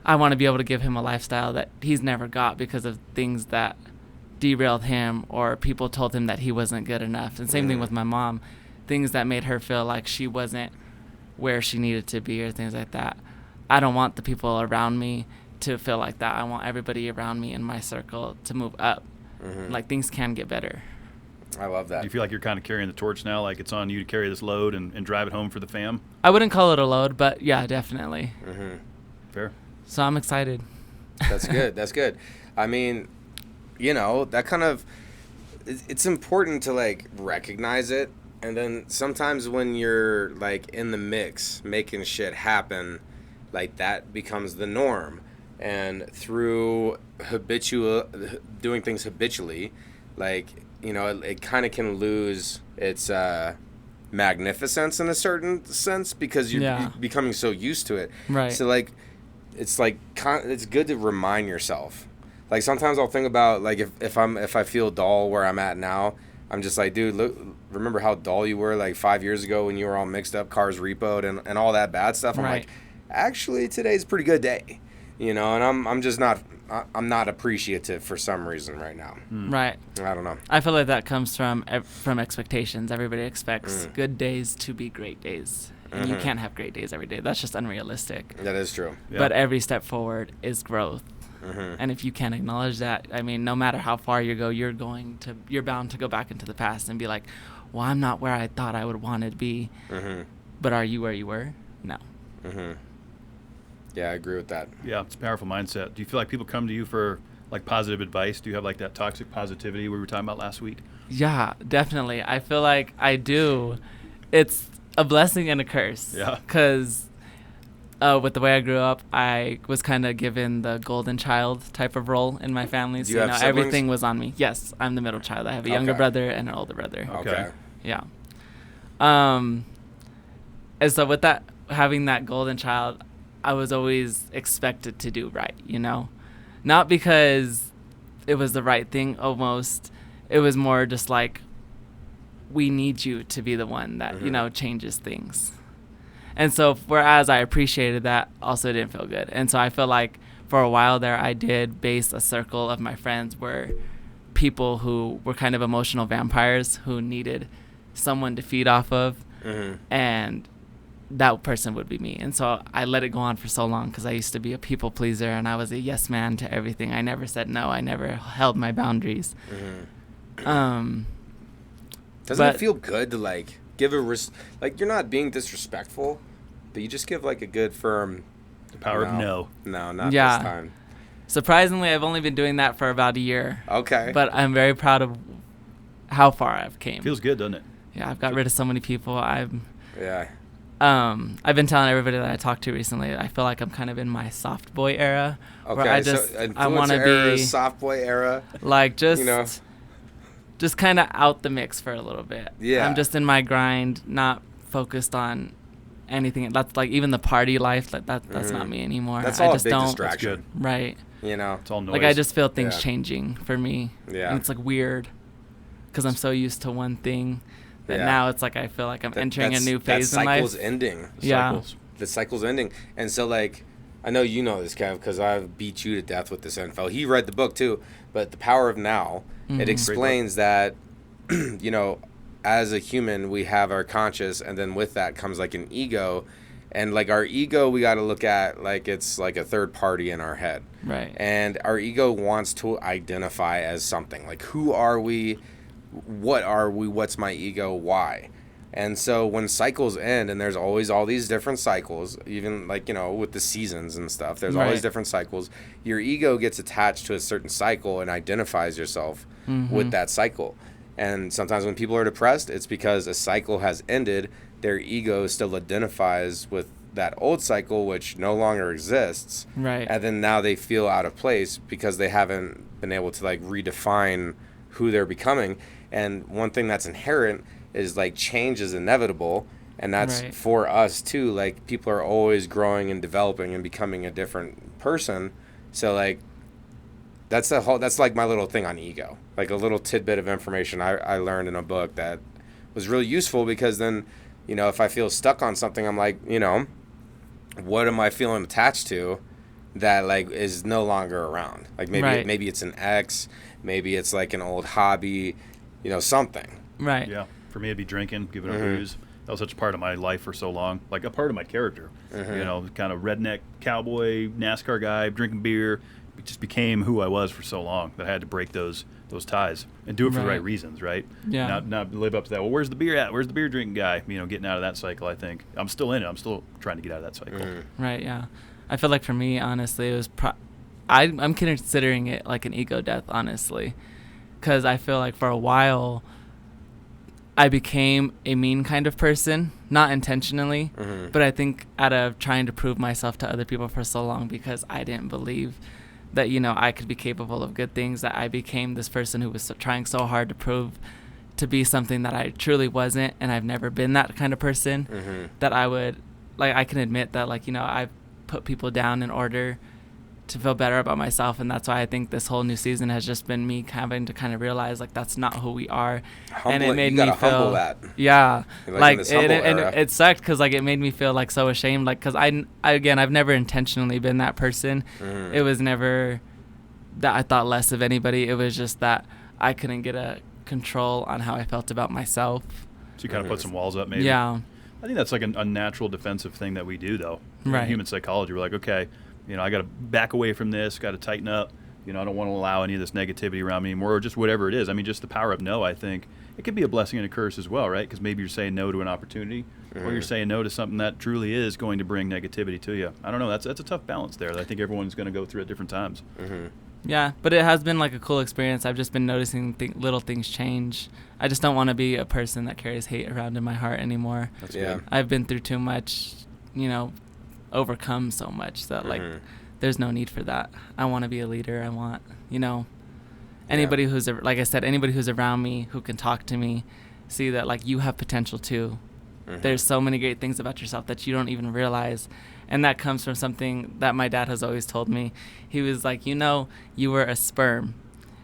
I want to be able to give him a lifestyle that he's never got because of things that derailed him, or people told him that he wasn't good enough. And same thing with my mom, things that made her feel like she wasn't where she needed to be, or things like that. I don't want the people around me to feel like that. I want everybody around me in my circle to move up. Mm-hmm. Like things can get better. I love that. Do you feel like you're kind of carrying the torch now? Like it's on you to carry this load and drive it home for the fam? I wouldn't call it a load, but yeah, definitely. Mm-hmm. Fair. So I'm excited. That's good. That's good. I mean, that kind of, it's important to like recognize it. And then sometimes when you're like in the mix, making shit happen, like that becomes the norm. And through doing things habitually, like, it kind of can lose its magnificence in a certain sense because you're becoming so used to it. Right. So like, it's good to remind yourself. Like sometimes I'll think about like if I feel dull where I'm at now, I'm just like, dude, look, remember how dull you were like 5 years ago when you were all mixed up, cars repoed and all that bad stuff. I'm Right. like, actually today's a pretty good day, and I'm just not appreciative for some reason right now. Right. I don't know. I feel like that comes from expectations. Everybody expects good days to be great days. And you can't have great days every day. That's just unrealistic. That is true. Yeah. But every step forward is growth. And if you can't acknowledge that, I mean, no matter how far you go, you're bound to go back into the past and be like, well, I'm not where I thought I would want to be. But are you where you were? No. Yeah, I agree with that. Yeah, it's a powerful mindset. Do you feel like people come to you for like positive advice? Do you have like that toxic positivity we were talking about last week? Yeah, definitely. I feel like I do. It's a blessing and a curse. Yeah. Because with the way I grew up, I was kind of given the golden child type of role in my family. Do you have siblings? Everything was on me. Yes, I'm the middle child. I have a younger Okay. brother and an older brother. Okay. Yeah. And so with that, having that golden child, I was always expected to do right, Not because it was the right thing almost. It was more just like, we need you to be the one that, changes things. And so whereas I appreciated that, also didn't feel good. And so I feel like for a while there, I did base a circle of my friends where people who were kind of emotional vampires who needed someone to feed off of. And that person would be me. And so I let it go on for so long because I used to be a people pleaser and I was a yes man to everything. I never said no. I never held my boundaries. Doesn't it feel good to like give like you're not being disrespectful, but you just give like a good firm The power of no. No, not Yeah. this time. Surprisingly, I've only been doing that for about a year. Okay. But I'm very proud of how far I've came. Feels good, doesn't it? Yeah, I've got rid of so many people. I've been telling everybody that I talked to recently, I feel like I'm kind of in my soft boy era. Okay, where I want to be soft boy era. Like just kind of out the mix for a little bit. Yeah. I'm just in my grind, not focused on anything. That's like even the party life. That's not me anymore. That's all I just a big don't. distraction. Right. It's all noise. Like I just feel things changing for me. Yeah. And it's like weird, because I'm so used to one thing that now it's like I feel like I'm entering a new phase in life. That cycle's ending. The cycle's ending. And so like, I know you know this, Kev, because I've beat you to death with this info. He read the book too, but The Power of Now, it explains that, as a human, we have our conscious, and then with that comes like an ego. And like our ego, we got to look at like it's like a third party in our head. Right. And our ego wants to identify as something. Like, who are we? What are we? What's my ego? Why? And so when cycles end, and there's always all these different cycles, even like, with the seasons and stuff, there's all these different cycles. Your ego gets attached to a certain cycle and identifies yourself with that cycle. And sometimes when people are depressed, it's because a cycle has ended. Their ego still identifies with that old cycle, which no longer exists. Right. And then now they feel out of place because they haven't been able to like redefine who they're becoming. And one thing that's inherent is like change is inevitable. And that's for us too. Like people are always growing and developing and becoming a different person. So like that's like my little thing on ego, like a little tidbit of information I learned in a book that was really useful, because then, if I feel stuck on something, I'm like, what am I feeling attached to that like is no longer around? Like maybe it's an ex, maybe it's like an old hobby, something. Right. Yeah. For me, it'd be drinking, giving up booze. That was such a part of my life for so long, like a part of my character. Kind of redneck cowboy, NASCAR guy, drinking beer. It just became who I was for so long that I had to break those ties and do it for the right reasons, right? Yeah. Not live up to that. Well, where's the beer at? Where's the beer drinking guy? Getting out of that cycle, I think. I'm still in it. I'm still trying to get out of that cycle. Right, yeah. I feel like for me, honestly, it was I'm considering it like an ego death, honestly. Because I feel like for a while, I became a mean kind of person, not intentionally, but I think out of trying to prove myself to other people for so long, because I didn't believe that, I could be capable of good things, that I became this person who was trying so hard to prove to be something that I truly wasn't, and I've never been that kind of person, that I would, like, I can admit that, like, I've put people down in order to feel better about myself, and that's why I think this whole new season has just been me having to kind of realize, like, that's not who we are. And it made me feel humble that. Yeah, like it sucked, because like it made me feel like so ashamed, like, because I've never intentionally been that person. It was never that I thought less of anybody. It was just that I couldn't get a control on how I felt about myself. So you kind of put some walls up, maybe. Yeah, I think that's like a natural defensive thing that we do, though. Right. In human psychology, we're like, okay, I got to back away from this, got to tighten up. I don't want to allow any of this negativity around me anymore, or just whatever it is. I mean, just the power of no, I think. It could be a blessing and a curse as well, right? Because maybe you're saying no to an opportunity, or you're saying no to something that truly is going to bring negativity to you. I don't know. That's a tough balance there that I think everyone's going to go through at different times. Yeah, but it has been like a cool experience. I've just been noticing little things change. I just don't want to be a person that carries hate around in my heart anymore. That's good. I've been through too much, overcome so much that like there's no need for that. I want to be a leader. I want, anybody who's, like I said, anybody who's around me who can talk to me, see that like you have potential too. There's so many great things about yourself that you don't even realize. And that comes from something that my dad has always told me. He was like, you were a sperm.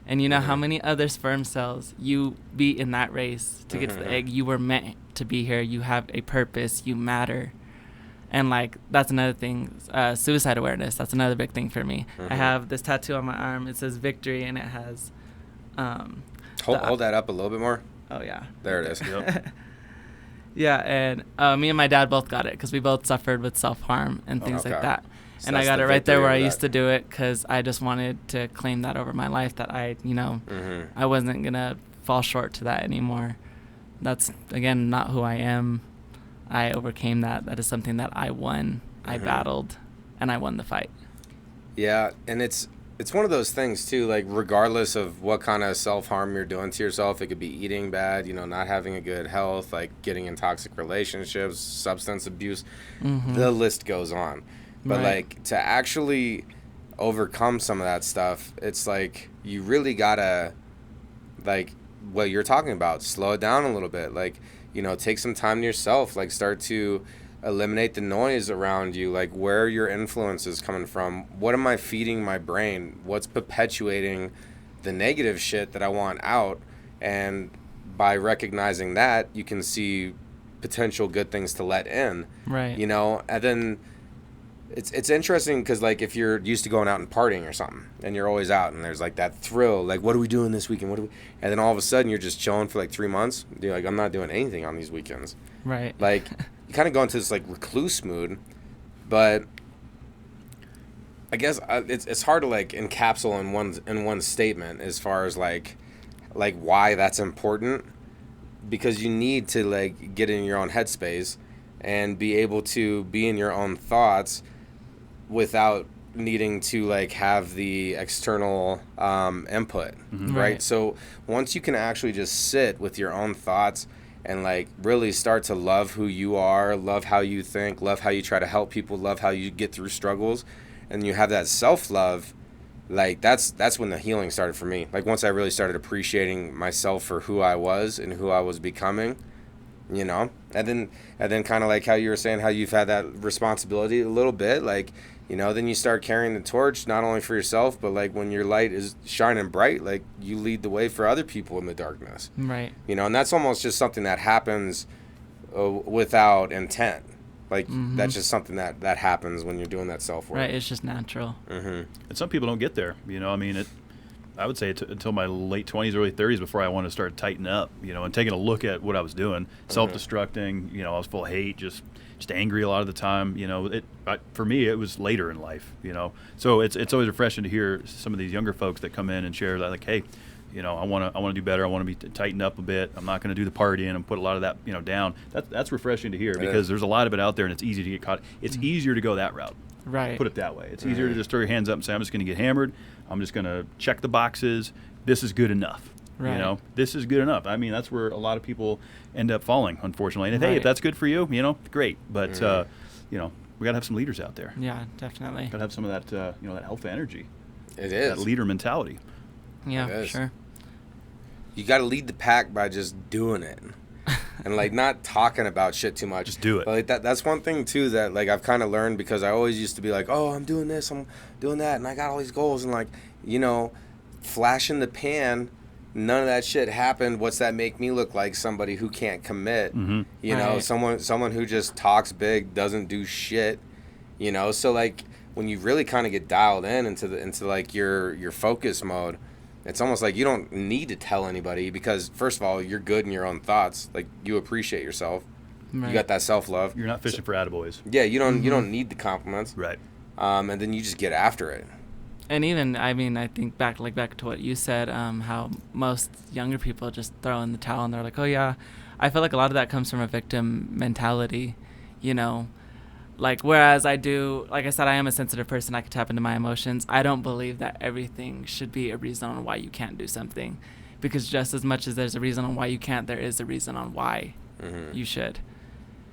And you know how many other sperm cells you beat in that race to get to the egg. You were meant to be here. You have a purpose. You matter. And like that's another thing, suicide awareness. That's another big thing for me. I have this tattoo on my arm. It says victory, and it has. Hold that up a little bit more. Oh yeah. There it is. Yep. Yeah, and me and my dad both got it because we both suffered with self-harm and things like that. So and I got it right there where I used to do it because I just wanted to claim that over my life, that I wasn't going to fall short to that anymore. That's, again, not who I am. I overcame that. That is something that I won. I battled, and I won the fight. Yeah, and it's it's one of those things too, like regardless of what kind of self-harm you're doing to yourself, it could be eating bad, not having a good health, like getting in toxic relationships, substance abuse, the list goes on. But like to actually overcome some of that stuff, it's like you really gotta, like what you're talking about, slow it down a little bit, like take some time to yourself, like start to eliminate the noise around you, like where your influence is coming from. What am I feeding my brain? What's perpetuating the negative shit that I want out? And by recognizing that, you can see potential good things to let in, right? And then it's interesting because like if you're used to going out and partying or something and you're always out and there's like that thrill, like what are we doing this weekend, and then all of a sudden you're just chilling for like 3 months, you're like, I'm not doing anything on these weekends, right? Like you kind of go into this like recluse mood. But I guess it's hard to like encapsulate in one statement as far as like why that's important, because you need to like get in your own headspace and be able to be in your own thoughts without needing to like have the external input, right? So once you can actually just sit with your own thoughts and like really start to love who you are, love how you think, love how you try to help people, love how you get through struggles, and you have that self-love, like that's when the healing started for me. Like once I really started appreciating myself for who I was and who I was becoming, and then kind of like how you were saying how you've had that responsibility a little bit, like then you start carrying the torch not only for yourself, but like when your light is shining bright, like you lead the way for other people in the darkness, right? And that's almost just something that happens without intent. Like that's just something that happens when you're doing that self-work, Right, it's just natural. And some people don't get there, I mean, I would say until my late 20s, early 30s before I wanted to start tightening up, and taking a look at what I was doing, self-destructing, I was full of hate, just angry a lot of the time. For me, it was later in life, So it's always refreshing to hear some of these younger folks that come in and share that, like, hey, I want to do better. I want to be tightened up a bit. I'm not going to do the partying and put a lot of that, down. That's refreshing to hear, because there's a lot of it out there and it's easy to get caught. It's easier to go that route. Right. Put it that way. It's easier to just throw your hands up and say, I'm just going to get hammered. I'm just going to check the boxes. This is good enough. Right. This is good enough. I mean, that's where a lot of people end up falling, unfortunately. And hey, if that's good for you, great. But, we got to have some leaders out there. Yeah, definitely. Got to have some of that, that alpha energy. It is. That leader mentality. Yeah, for sure. You got to lead the pack by just doing it. And like not talking about shit too much. Just do it. But like that's one thing too that like I've kind of learned, because I always used to be like, oh, I'm doing this, I'm doing that, and I got all these goals, and like flash in the pan, none of that shit happened. What's that make me look like? Somebody who can't commit. Right. Someone who just talks big, doesn't do shit. So like when you really kind of get dialed into like your focus mode, it's almost like you don't need to tell anybody, because first of all, you're good in your own thoughts. Like you appreciate yourself. Right. You got that self-love. You're not fishing for attaboys. Yeah, you don't need the compliments. Right. And then you just get after it. And even, I mean, I think back to what you said, how most younger people just throw in the towel and they're like, oh yeah, I feel like a lot of that comes from a victim mentality, Like, whereas I do, like I said, I am a sensitive person. I can tap into my emotions. I don't believe that everything should be a reason on why you can't do something. Because just as much as there's a reason on why you can't, there is a reason on why you should.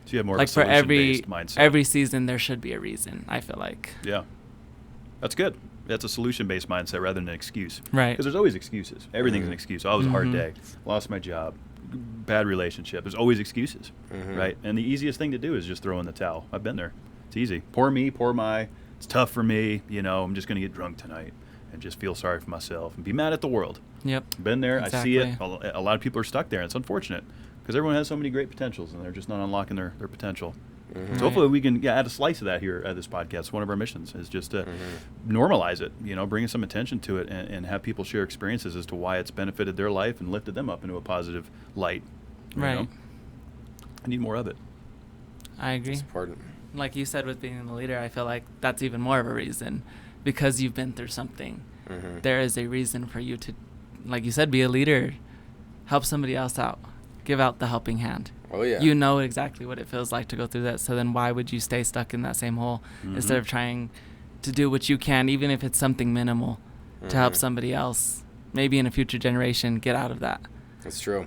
So you have more like of a solution-based mindset. Every season, there should be a reason, I feel like. Yeah. That's good. That's a solution-based mindset rather than an excuse. Right. Because there's always excuses. Everything's an excuse. Oh, it was a hard day. Lost my job. Bad relationship. There's always excuses, right? And the easiest thing to do is just throw in the towel. I've been there. It's easy. Poor me, poor my. It's tough for me. I'm just going to get drunk tonight and just feel sorry for myself and be mad at the world. Yep. Been there. Exactly. I see it. A lot of people are stuck there. And it's unfortunate because everyone has so many great potentials and they're just not unlocking their potential. So hopefully we can add a slice of that here at this podcast. One of our missions is just to normalize it, bring some attention to it, and have people share experiences as to why it's benefited their life and lifted them up into a positive light. Right. I need more of it. I agree. It's important. Like you said with being the leader, I feel like that's even more of a reason, because you've been through something. There is a reason for you to, like you said, be a leader, help somebody else out, give out the helping hand. Oh, yeah. You know exactly what it feels like to go through that. So then why would you stay stuck in that same hole instead of trying to do what you can, even if it's something minimal, to help somebody else, maybe in a future generation, get out of that. That's true.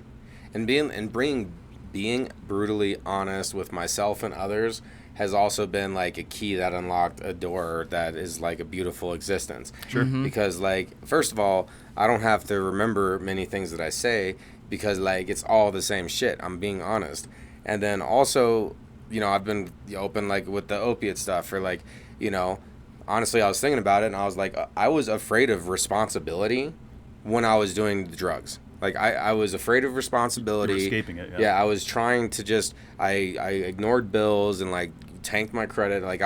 And being brutally honest with myself and others has also been like a key that unlocked a door that is like a beautiful existence. Sure. Because like, first of all, I don't have to remember many things that I say because like it's all the same shit. I'm being honest. And then also, you know, I've been open like with the opiate stuff or like, you know, honestly, I was thinking about it and I was like, I was afraid of responsibility when I was doing the drugs. Like I was afraid of responsibility. You were escaping it. Yeah, I was trying to just I ignored bills and like tanked my credit. Like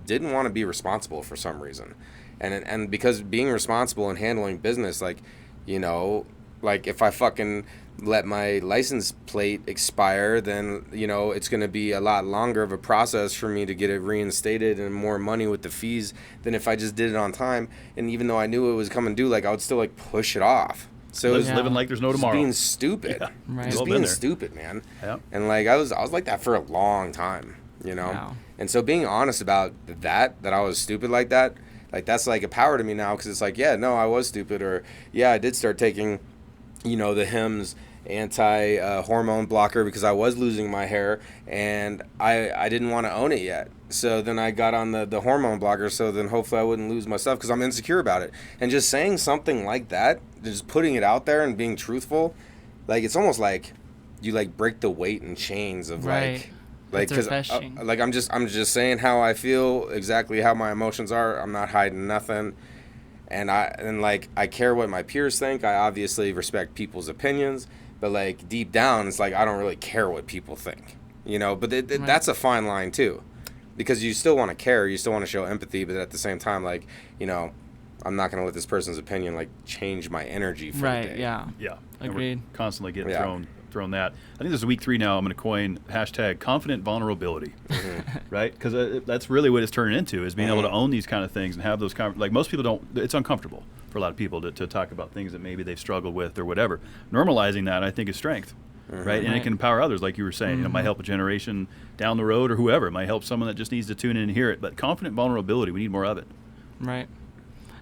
didn't want to be responsible for some reason, and because being responsible and handling business, like, you know, like if I fucking let my license plate expire, then, you know, it's going to be a lot longer of a process for me to get it reinstated and more money with the fees than if I just did it on time. And even though I knew it was coming due, like I would still like push it off. So it was living like there's no just tomorrow. being stupid. Yeah. Right. Just Well, being been there. stupid, man. Yeah. And like I was like that for a long time, you know. Wow. And so being honest about that I was stupid like that, like that's like a power to me now, because it's like, yeah, no, I was stupid, or yeah, I did start taking, you know, the Hims hormone blocker because I was losing my hair and I didn't want to own it yet. So then I got on the hormone blocker, so then hopefully I wouldn't lose my stuff because I'm insecure about it. And just saying something like that, just putting it out there and being truthful, like it's almost like you like break the weight and chains of Right. like It's refreshing. like I'm just saying how I feel, exactly how my emotions are. I'm not hiding nothing. And I care what my peers think. I obviously respect people's opinions, but like deep down, it's like I don't really care what people think, you know. But Right. that's a fine line too, because you still want to care, you still want to show empathy, but at the same time, like, you know, I'm not gonna let this person's opinion like change my energy for the Right. day. Yeah. Yeah. And Agreed. we're constantly getting Yeah. thrown that. I think this is week 3 now. I'm going to coin hashtag confident vulnerability, right? Because that's really what it's turning into, is being able to own these kind of things and have those like most people don't. It's uncomfortable for a lot of people to talk about things that maybe they've struggled with or whatever. Normalizing that, I think, is strength, right? And it can empower others, like you were saying. You know, it might help a generation down the road or whoever. It might help someone that just needs to tune in and hear it. But confident vulnerability, we need more of it. Right.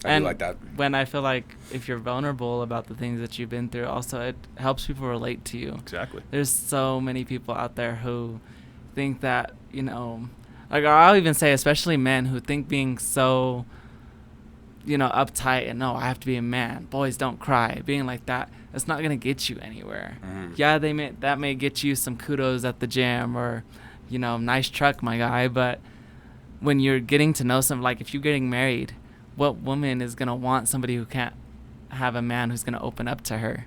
I do like that. When I feel like if you're vulnerable about the things that you've been through, also it helps people relate to you. Exactly. There's so many people out there who think that, you know, like, or I'll even say especially men who think being so, you know, uptight and, no, I have to be a man, boys don't cry, being like that, it's not going to get you anywhere. Yeah, that may get you some kudos at the gym or, you know, nice truck, my guy, but when you're getting to know some, like if you're getting married, what woman is going to want somebody who can't have a man who's going to open up to her?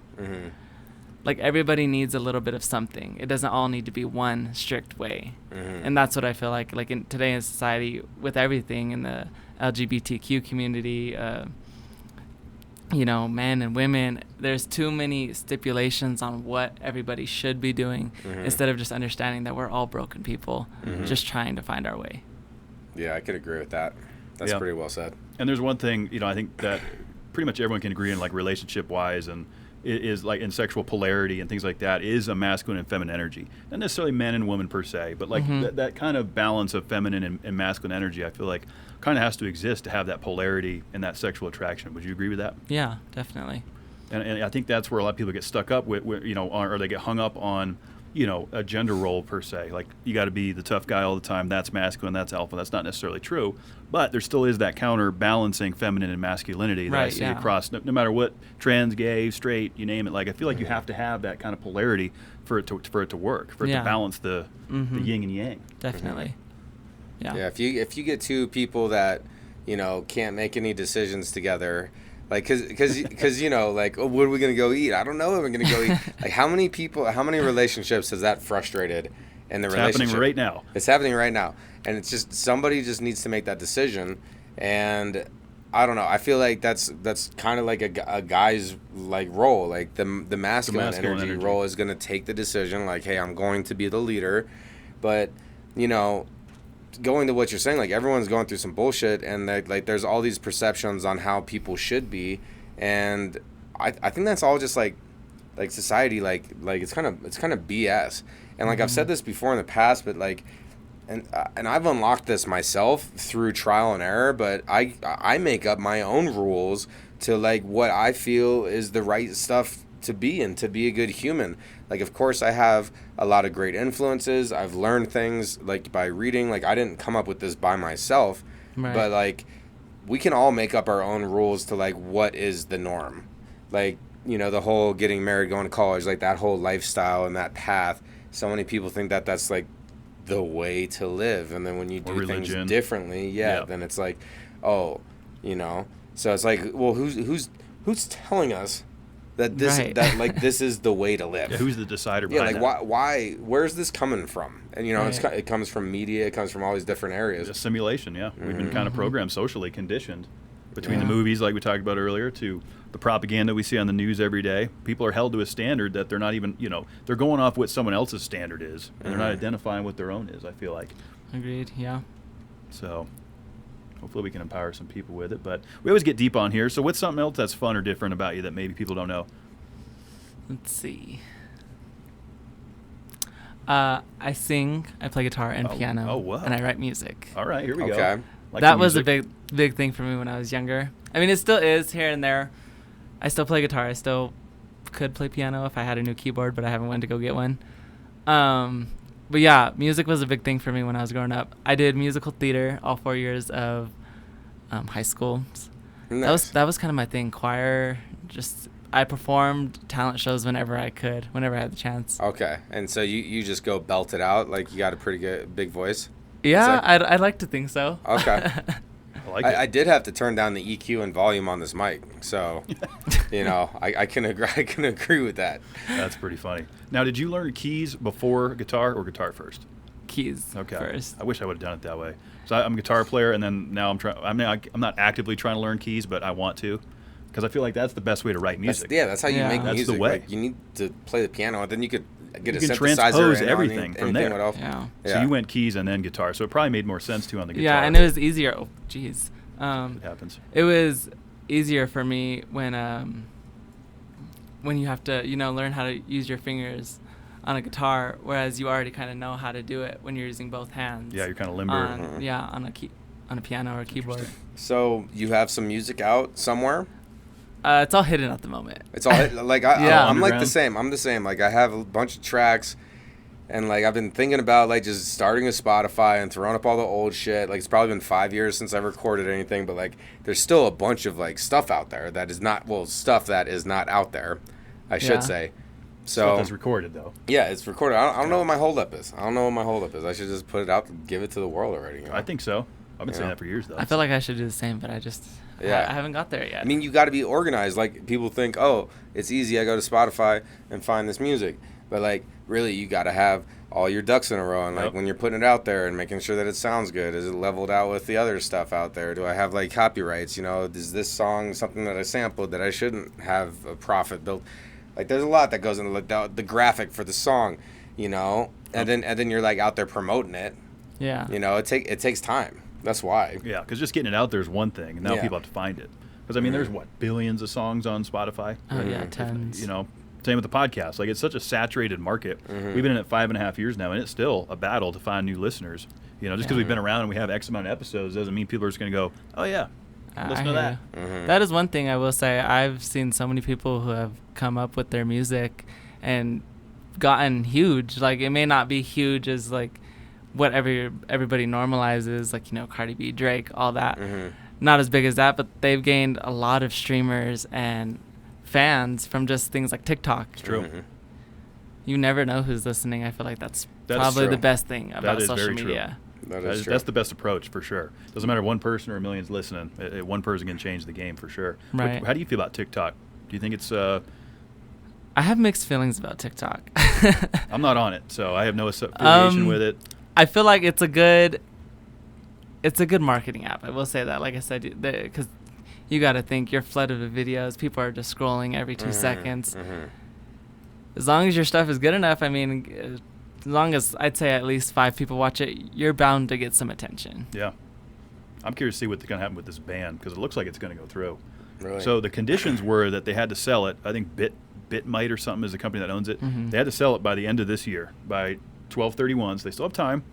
Like, everybody needs a little bit of something. It doesn't all need to be one strict way. And that's what I feel like in today in society, with everything in the LGBTQ community, you know, men and women, there's too many stipulations on what everybody should be doing instead of just understanding that we're all broken people just trying to find our way. Yeah, I could agree with that. That's pretty well said. And there's one thing, you know, I think that pretty much everyone can agree on, like relationship-wise, and it is like in sexual polarity and things like that, is a masculine and feminine energy. Not necessarily men and women per se, but like that kind of balance of feminine and masculine energy, I feel like kind of has to exist to have that polarity and that sexual attraction. Would you agree with that? Yeah, definitely. And I think that's where a lot of people get stuck up with, you know, or they get hung up on, you know, a gender role per se. Like, you got to be the tough guy all the time. That's masculine. That's alpha. That's not necessarily true. But there still is that counterbalancing feminine and masculinity that I see across, no matter what, trans, gay, straight, you name it. Like, I feel like you have to have that kind of polarity for it to work, for it to balance the yin and yang. Definitely. Yeah. Yeah, if you get two people that, you know, can't make any decisions together, like, cause you know, like, oh, what are we gonna go eat? I don't know. We're gonna go eat. Like, how many relationships has that frustrated in the relationship? It's happening right now. It's happening right now, and it's just somebody just needs to make that decision. And I don't know. I feel like that's kind of like a guy's like role. Like the masculine energy role is gonna take the decision. Like, hey, I'm going to be the leader, but, you know, going to what you're saying, like, everyone's going through some bullshit, and like there's all these perceptions on how people should be, and I think that's all just like society, like it's kind of BS. And like I've said this before in the past, but like, and I've unlocked this myself through trial and error, but I make up my own rules to like what I feel is the right stuff to be and to be a good human. Like, of course, I have a lot of great influences. I've learned things like by reading. Like, I didn't come up with this by myself, but like we can all make up our own rules to like what is the norm. Like, you know, the whole getting married, going to college, like that whole lifestyle and that path. So many people think that that's like the way to live, and then when you do things differently, then it's like, oh, you know. So it's like, well, who's telling us that this that like this is the way to live? Yeah, who's the decider behind that? Why where's this coming from? And you know, it comes from media, it comes from all these different areas. Just simulation, yeah. We've been kind of programmed, socially conditioned, between the movies like we talked about earlier to the propaganda we see on the news every day. People are held to a standard that they're not even, you know, they're going off what someone else's standard is, and they're not identifying what their own is, I feel like. Agreed, yeah. So hopefully we can empower some people with it. But we always get deep on here. So what's something else that's fun or different about you that maybe people don't know? Let's see. I sing, I play guitar and piano. Oh, wow. And I write music. All right, here we go. Okay. Like that was a big thing for me when I was younger. I mean, it still is here and there. I still play guitar. I still could play piano if I had a new keyboard, but I haven't went to go get one. But yeah, music was a big thing for me when I was growing up. I did musical theater all 4 years of high school. Nice. That was kind of my thing. Choir, I performed talent shows whenever I could, whenever I had the chance. Okay, and so you just go belt it out, like you got a pretty good big voice? Yeah, I'd like to think so. Okay. I I did have to turn down the EQ and volume on this mic, so you know I can agree with that. That's pretty funny. Now, did you learn keys before guitar or guitar first? Keys first. I wish I would have done it that way. So I'm a guitar player, and then now I'm not actively trying to learn keys, but I want to, because I feel like that's the best way to write music. That's how you make That's music. the way. Like, you need to play the piano, and then you could get a can synthesizer transpose and everything from there. Yeah. So you went keys and then guitar, so it probably made more sense too on the guitar. Yeah, and it was easier. Oh, jeez. It happens. It was easier for me when you have to, learn how to use your fingers on a guitar, whereas you already kind of know how to do it when you're using both hands. Yeah, you're kind of limber. On a piano or a keyboard. So you have some music out somewhere? It's all hidden at the moment. It's all like I'm like the same. I'm the same. Like I have a bunch of tracks, and like I've been thinking about like just starting a Spotify and throwing up all the old shit. Like it's probably been 5 years since I've recorded anything, but like there's still a bunch of like stuff out there that is not stuff that is not out there, I should say. So Stuff that's recorded though. Yeah, it's recorded. I don't know what my holdup is. I should just put it out and give it to the world already. I think so. I've been saying that for years though. I feel like I should do the same, but I haven't got there yet. I mean, you got to be organized. Like people think, oh, it's easy. I go to Spotify and find this music, but like really, you got to have all your ducks in a row. And like when you're putting it out there and making sure that it sounds good, is it leveled out with the other stuff out there? Do I have like copyrights? Is this song something that I sampled that I shouldn't have a profit built? Like there's a lot that goes into like the graphic for the song, and then you're like out there promoting it. Yeah. It takes time. That's why. Yeah, because just getting it out there is one thing, and now people have to find it. Because I mean, there's billions of songs on Spotify. Oh yeah, tons. Same with the podcast. Like it's such a saturated market. We've been in it 5.5 years now, and it's still a battle to find new listeners. Just because we've been around and we have X amount of episodes doesn't mean people are just going to go, oh yeah, listen to that. That is one thing I will say. I've seen so many people who have come up with their music and gotten huge. Like it may not be huge as like what everybody normalizes, like Cardi B, Drake, all that. Not as big as that, but they've gained a lot of streamers and fans from just things like TikTok. It's true. You never know who's listening. I feel like that's probably true. The best thing about social media. True. That's the best approach for sure. Doesn't matter one person or millions listening. One person can change the game for sure. Right. How do you feel about TikTok? Do you think it's I have mixed feelings about TikTok. I'm not on it, so I have no affiliation with it. I feel like it's a good marketing app. I will say that. Like I said, because you got to think you're flooded with videos. People are just scrolling every 2 seconds. As long as your stuff is good enough, I mean, as long as I'd say at least 5 people watch it, you're bound to get some attention. Yeah. I'm curious to see what's going to happen with this ban because it looks like it's going to go through. Really? So the conditions were that they had to sell it. I think Bitmite or something is the company that owns it. They had to sell it by the end of this year, by 12/31. So they still have time.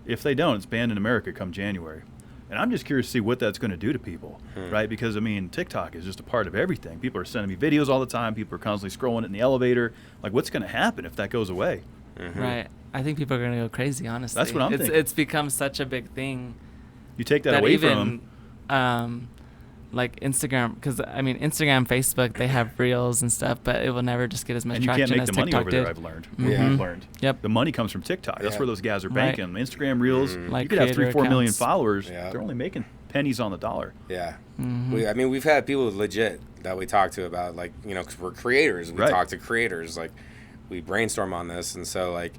If they don't, it's banned in America come January. And I'm just curious to see what that's going to do to people, right? Because, I mean, TikTok is just a part of everything. People are sending me videos all the time. People are constantly scrolling it in the elevator. Like, what's going to happen if that goes away? Right. I think people are going to go crazy, honestly. That's what I'm thinking. It's become such a big thing. You take that away even, from them. Like Instagram, because, I mean, Instagram, Facebook, they have reels and stuff, but it will never just get as much and you traction can't make as the TikTok money over did. there, I've learned. Yeah. I've learned. Yep. The money comes from TikTok. That's where those guys are Right. banking. Instagram Reels, Like you could have 3-4 creator million accounts. followers. Yeah. They're only making pennies on the dollar. Yeah. Mm-hmm. I mean, we've had people legit that we talk to about, like, you know, because we're creators. We Right. talk to creators. Like, we brainstorm on this. And so, like,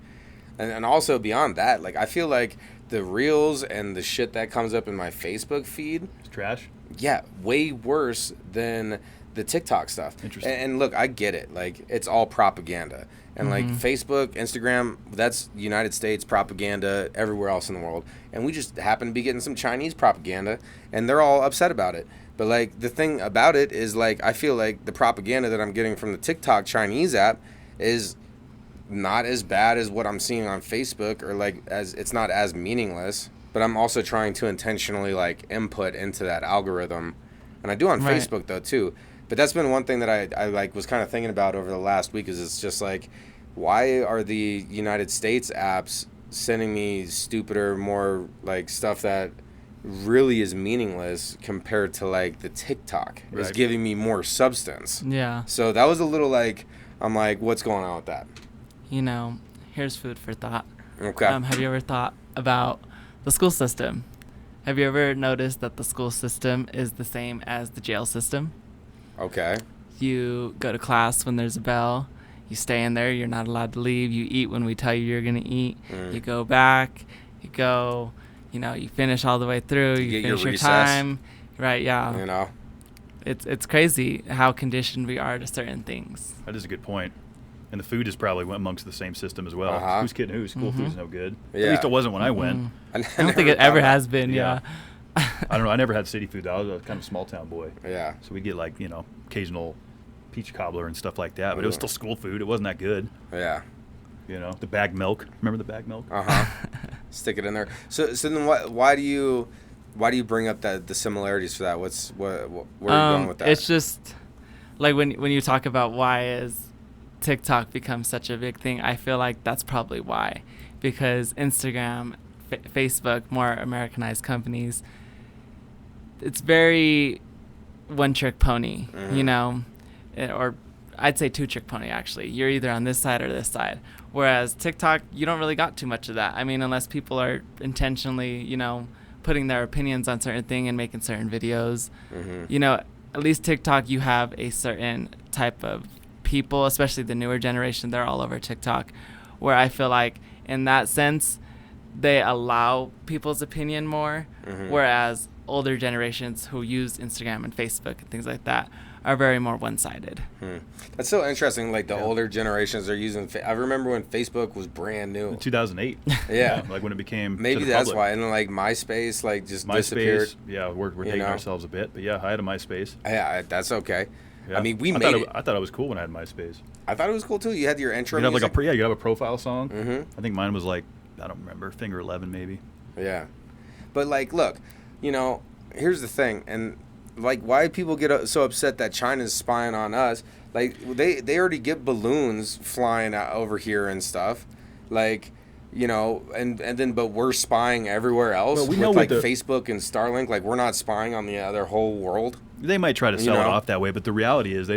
and also beyond that, like, I feel like the Reels and the shit that comes up in my Facebook feed, It's trash. yeah, way worse than the TikTok stuff. Interesting. And look, I get it. Like, it's all propaganda. And like Facebook, Instagram, that's United States propaganda everywhere else in the world. And we just happen to be getting some Chinese propaganda, and they're all upset about it. But like, the thing about it is, like, I feel like the propaganda that I'm getting from the TikTok Chinese app is not as bad as what I'm seeing on Facebook, or like, as it's not as meaningless. But I'm also trying to intentionally, like, input into that algorithm, and I do on Right. Facebook though too. But that's been one thing that I like was kind of thinking about over the last week, is it's just like, why are the United States apps sending me stupider, more like stuff that really is meaningless compared to like the TikTok is Right. giving me more substance. Yeah. So that was a little like, I'm like, what's going on with that? You know, here's food for thought. Okay. Have you ever thought about the school system? Have you ever noticed that the school system is the same as the jail system? Okay. You go to class when there's a bell. You stay in there. You're not allowed to leave. You eat when we tell you you're going to eat. You go back. You go, you know, you finish all the way through. You get your finish your recess. time. Right, yeah. You know. It's crazy how conditioned we are to certain things. That is a good point. And the food is probably amongst the same system as well. Uh-huh. Who's kidding who? School food's no good. Yeah. At least it wasn't when I went. I don't think it ever has been, yeah. I don't know. I never had city food, though. I was a kind of small town boy. Yeah. So we'd get, like, you know, occasional peach cobbler and stuff like that. But it was still school food. It wasn't that good. Yeah. You know, the bagged milk. Remember the bagged milk? Stick it in there. So then why do you bring up the similarities for that? Where are you going with that? It's just like when you talk about why is TikTok become such a big thing, I feel like that's probably why, because Instagram, Facebook, more Americanized companies, it's very one-trick pony, you know, or I'd say two-trick pony, actually. You're either on this side or this side. Whereas TikTok, you don't really got too much of that. I mean, unless people are intentionally, you know, putting their opinions on certain thing and making certain videos. You know, at least TikTok, you have a certain type of people, especially the newer generation, they're all over TikTok, where I feel like in that sense, they allow people's opinion more, whereas older generations who use Instagram and Facebook and things like that are very more one-sided. That's so interesting. Like the older generations are using. I remember when Facebook was brand new. 2008. Yeah. Like when it became Maybe to the that's public. why. And then like MySpace, like just MySpace. disappeared. Yeah, we're dating know? ourselves a bit. But yeah, I had a MySpace. Yeah, that's okay. Yeah. I mean, we I made thought it. I thought it was cool when I had MySpace. I thought it was cool too. You had your intro You could have like music. you could have a profile song. I think mine was like, I don't remember, Finger 11 maybe. Yeah. But like, look, you know, here's the thing, and like, why people get so upset that China's spying on us? Like, they already get balloons flying out over here and stuff, like, you know, and then but we're spying everywhere else. Well, we with know like what Facebook and Starlink. Like, we're not spying on the other whole world. They might try to You sell it know? off that way, but the reality is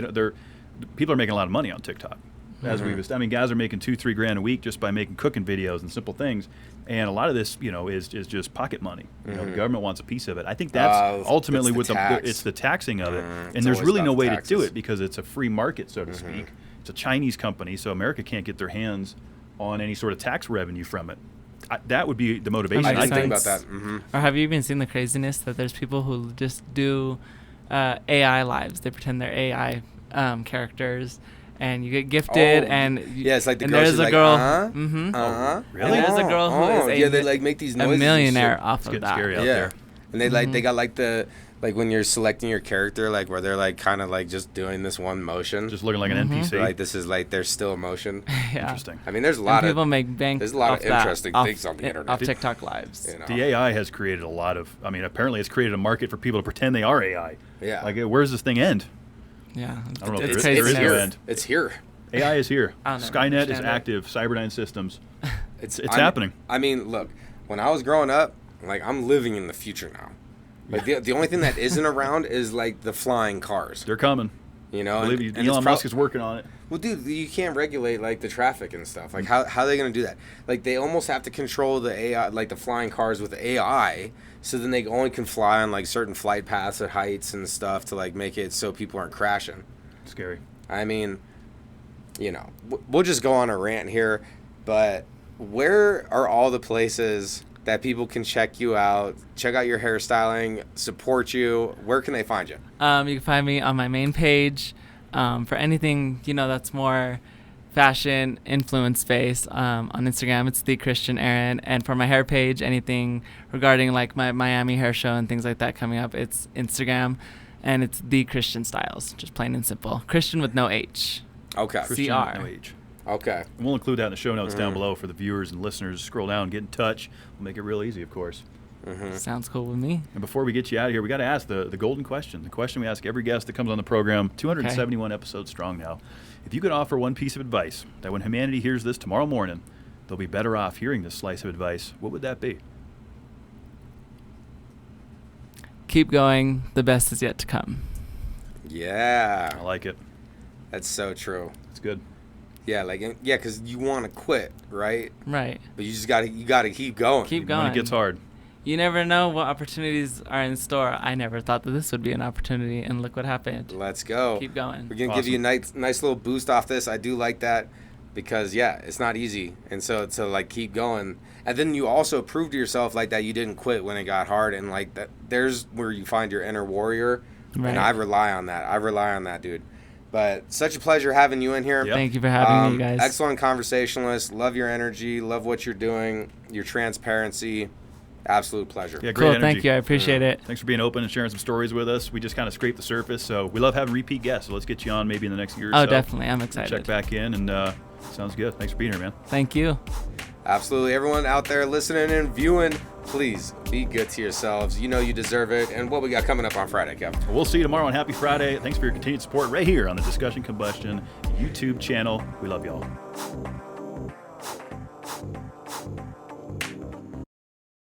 people are making a lot of money on TikTok. As I mean, guys are making $2-3 grand a week just by making cooking videos and simple things, and a lot of this, you know, is just pocket money. You know, the government wants a piece of it. I think that's ultimately it's what the tax. it's the taxing of it, It's and there's always really about no the way to do taxes. it because it's a free market, so to speak. It's a Chinese company, so America can't get their hands on any sort of tax revenue from it. That would be the motivation. I Makes didn't think about sense. that. Or have you even seen the craziness that there's people who just do AI lives? They pretend they're AI characters, and you get gifted, Oh, and Yeah, it's like the and girl. there's she's a like, girl, Really? And there's a girl who is yeah, they like make these a noises. and millionaire shit. off It's of getting that. scary out Yeah. there. And they like they got like like when you're selecting your character, like where they're like kind of like just doing this one motion, Just looking like an NPC. like this is like there's still emotion. Yeah. Interesting. I mean, there's a And lot of people make bank. there's a lot off of that, interesting off- things on the internet. Off TikTok lives. you know? The AI has created a lot of. I mean, apparently, it's created a market for people to pretend they are AI. Yeah. Like, where does this thing end? Yeah. I don't know if It's there crazy. is no here. end. It's here. AI is here. I don't know, Skynet is understand it. active. Cyberdyne Systems. It's I mean- happening. I mean, look, when I was growing up, like I'm living in the future now. Like the only thing that isn't around is like the flying cars. They're coming. You know, Believe you, it's Elon prob- Musk is working on it. Well, dude, you can't regulate like the traffic and stuff. Like, how are they gonna do that? Like, they almost have to control the AI, like the flying cars with AI, so then they only can fly on like certain flight paths at heights and stuff to like make it so people aren't crashing. Scary. I mean, you know, we'll just go on a rant here, but where are all the places that people can check you out, check out your hairstyling, support you? Where can they find you? You can find me on my main page for anything, that's more fashion influence based. On Instagram, it's the Cristian Aaron. And for my hair page, anything regarding like my Miami hair show and things like that coming up, it's Instagram. And it's the Christian Styles, just plain and simple. Christian with no H. Okay. Christian, CR. no H. Okay. And we'll include that in the show notes down below for the viewers and listeners. Scroll down, get in touch. We'll make it real easy, of course. Sounds cool with me. And before we get you out of here, we got to ask the golden question. The question we ask every guest that comes on the program, 271 episodes strong now. If you could offer one piece of advice that when humanity hears this tomorrow morning, they'll be better off hearing this slice of advice, what would that be? Keep going. The best is yet to come. Yeah. I like it. That's so true. It's good. Yeah, because you want to quit, right? Right. But you gotta keep going. Keep When going. it gets hard. You never know what opportunities are in store. I never thought that this would be an opportunity, and look what happened. Let's go. Keep going. We're gonna give you a nice little boost off this. I do like that because it's not easy, and so to like keep going, and then you also prove to yourself like that you didn't quit when it got hard, and like that there's where you find your inner warrior, Right. and I rely on that, dude. But such a pleasure having you in here. Yep. Thank you for having me, guys. Excellent conversationalist. Love your energy. Love what you're doing. Your transparency. Absolute pleasure. Yeah, great Cool. energy. Thank you. I appreciate it. Thanks for being open and sharing some stories with us. We just kind of scraped the surface, so we love having repeat guests. So let's get you on maybe in the next year or so. Oh, definitely. I'm excited. Check back in, and sounds good. Thanks for being here, man. Thank you. Absolutely. Everyone out there listening and viewing, please be good to yourselves. You know you deserve it. And what we got coming up on Friday, Kevin? We'll see you tomorrow on Happy Friday. Thanks for your continued support right here on the Discussion Combustion YouTube channel. We love y'all.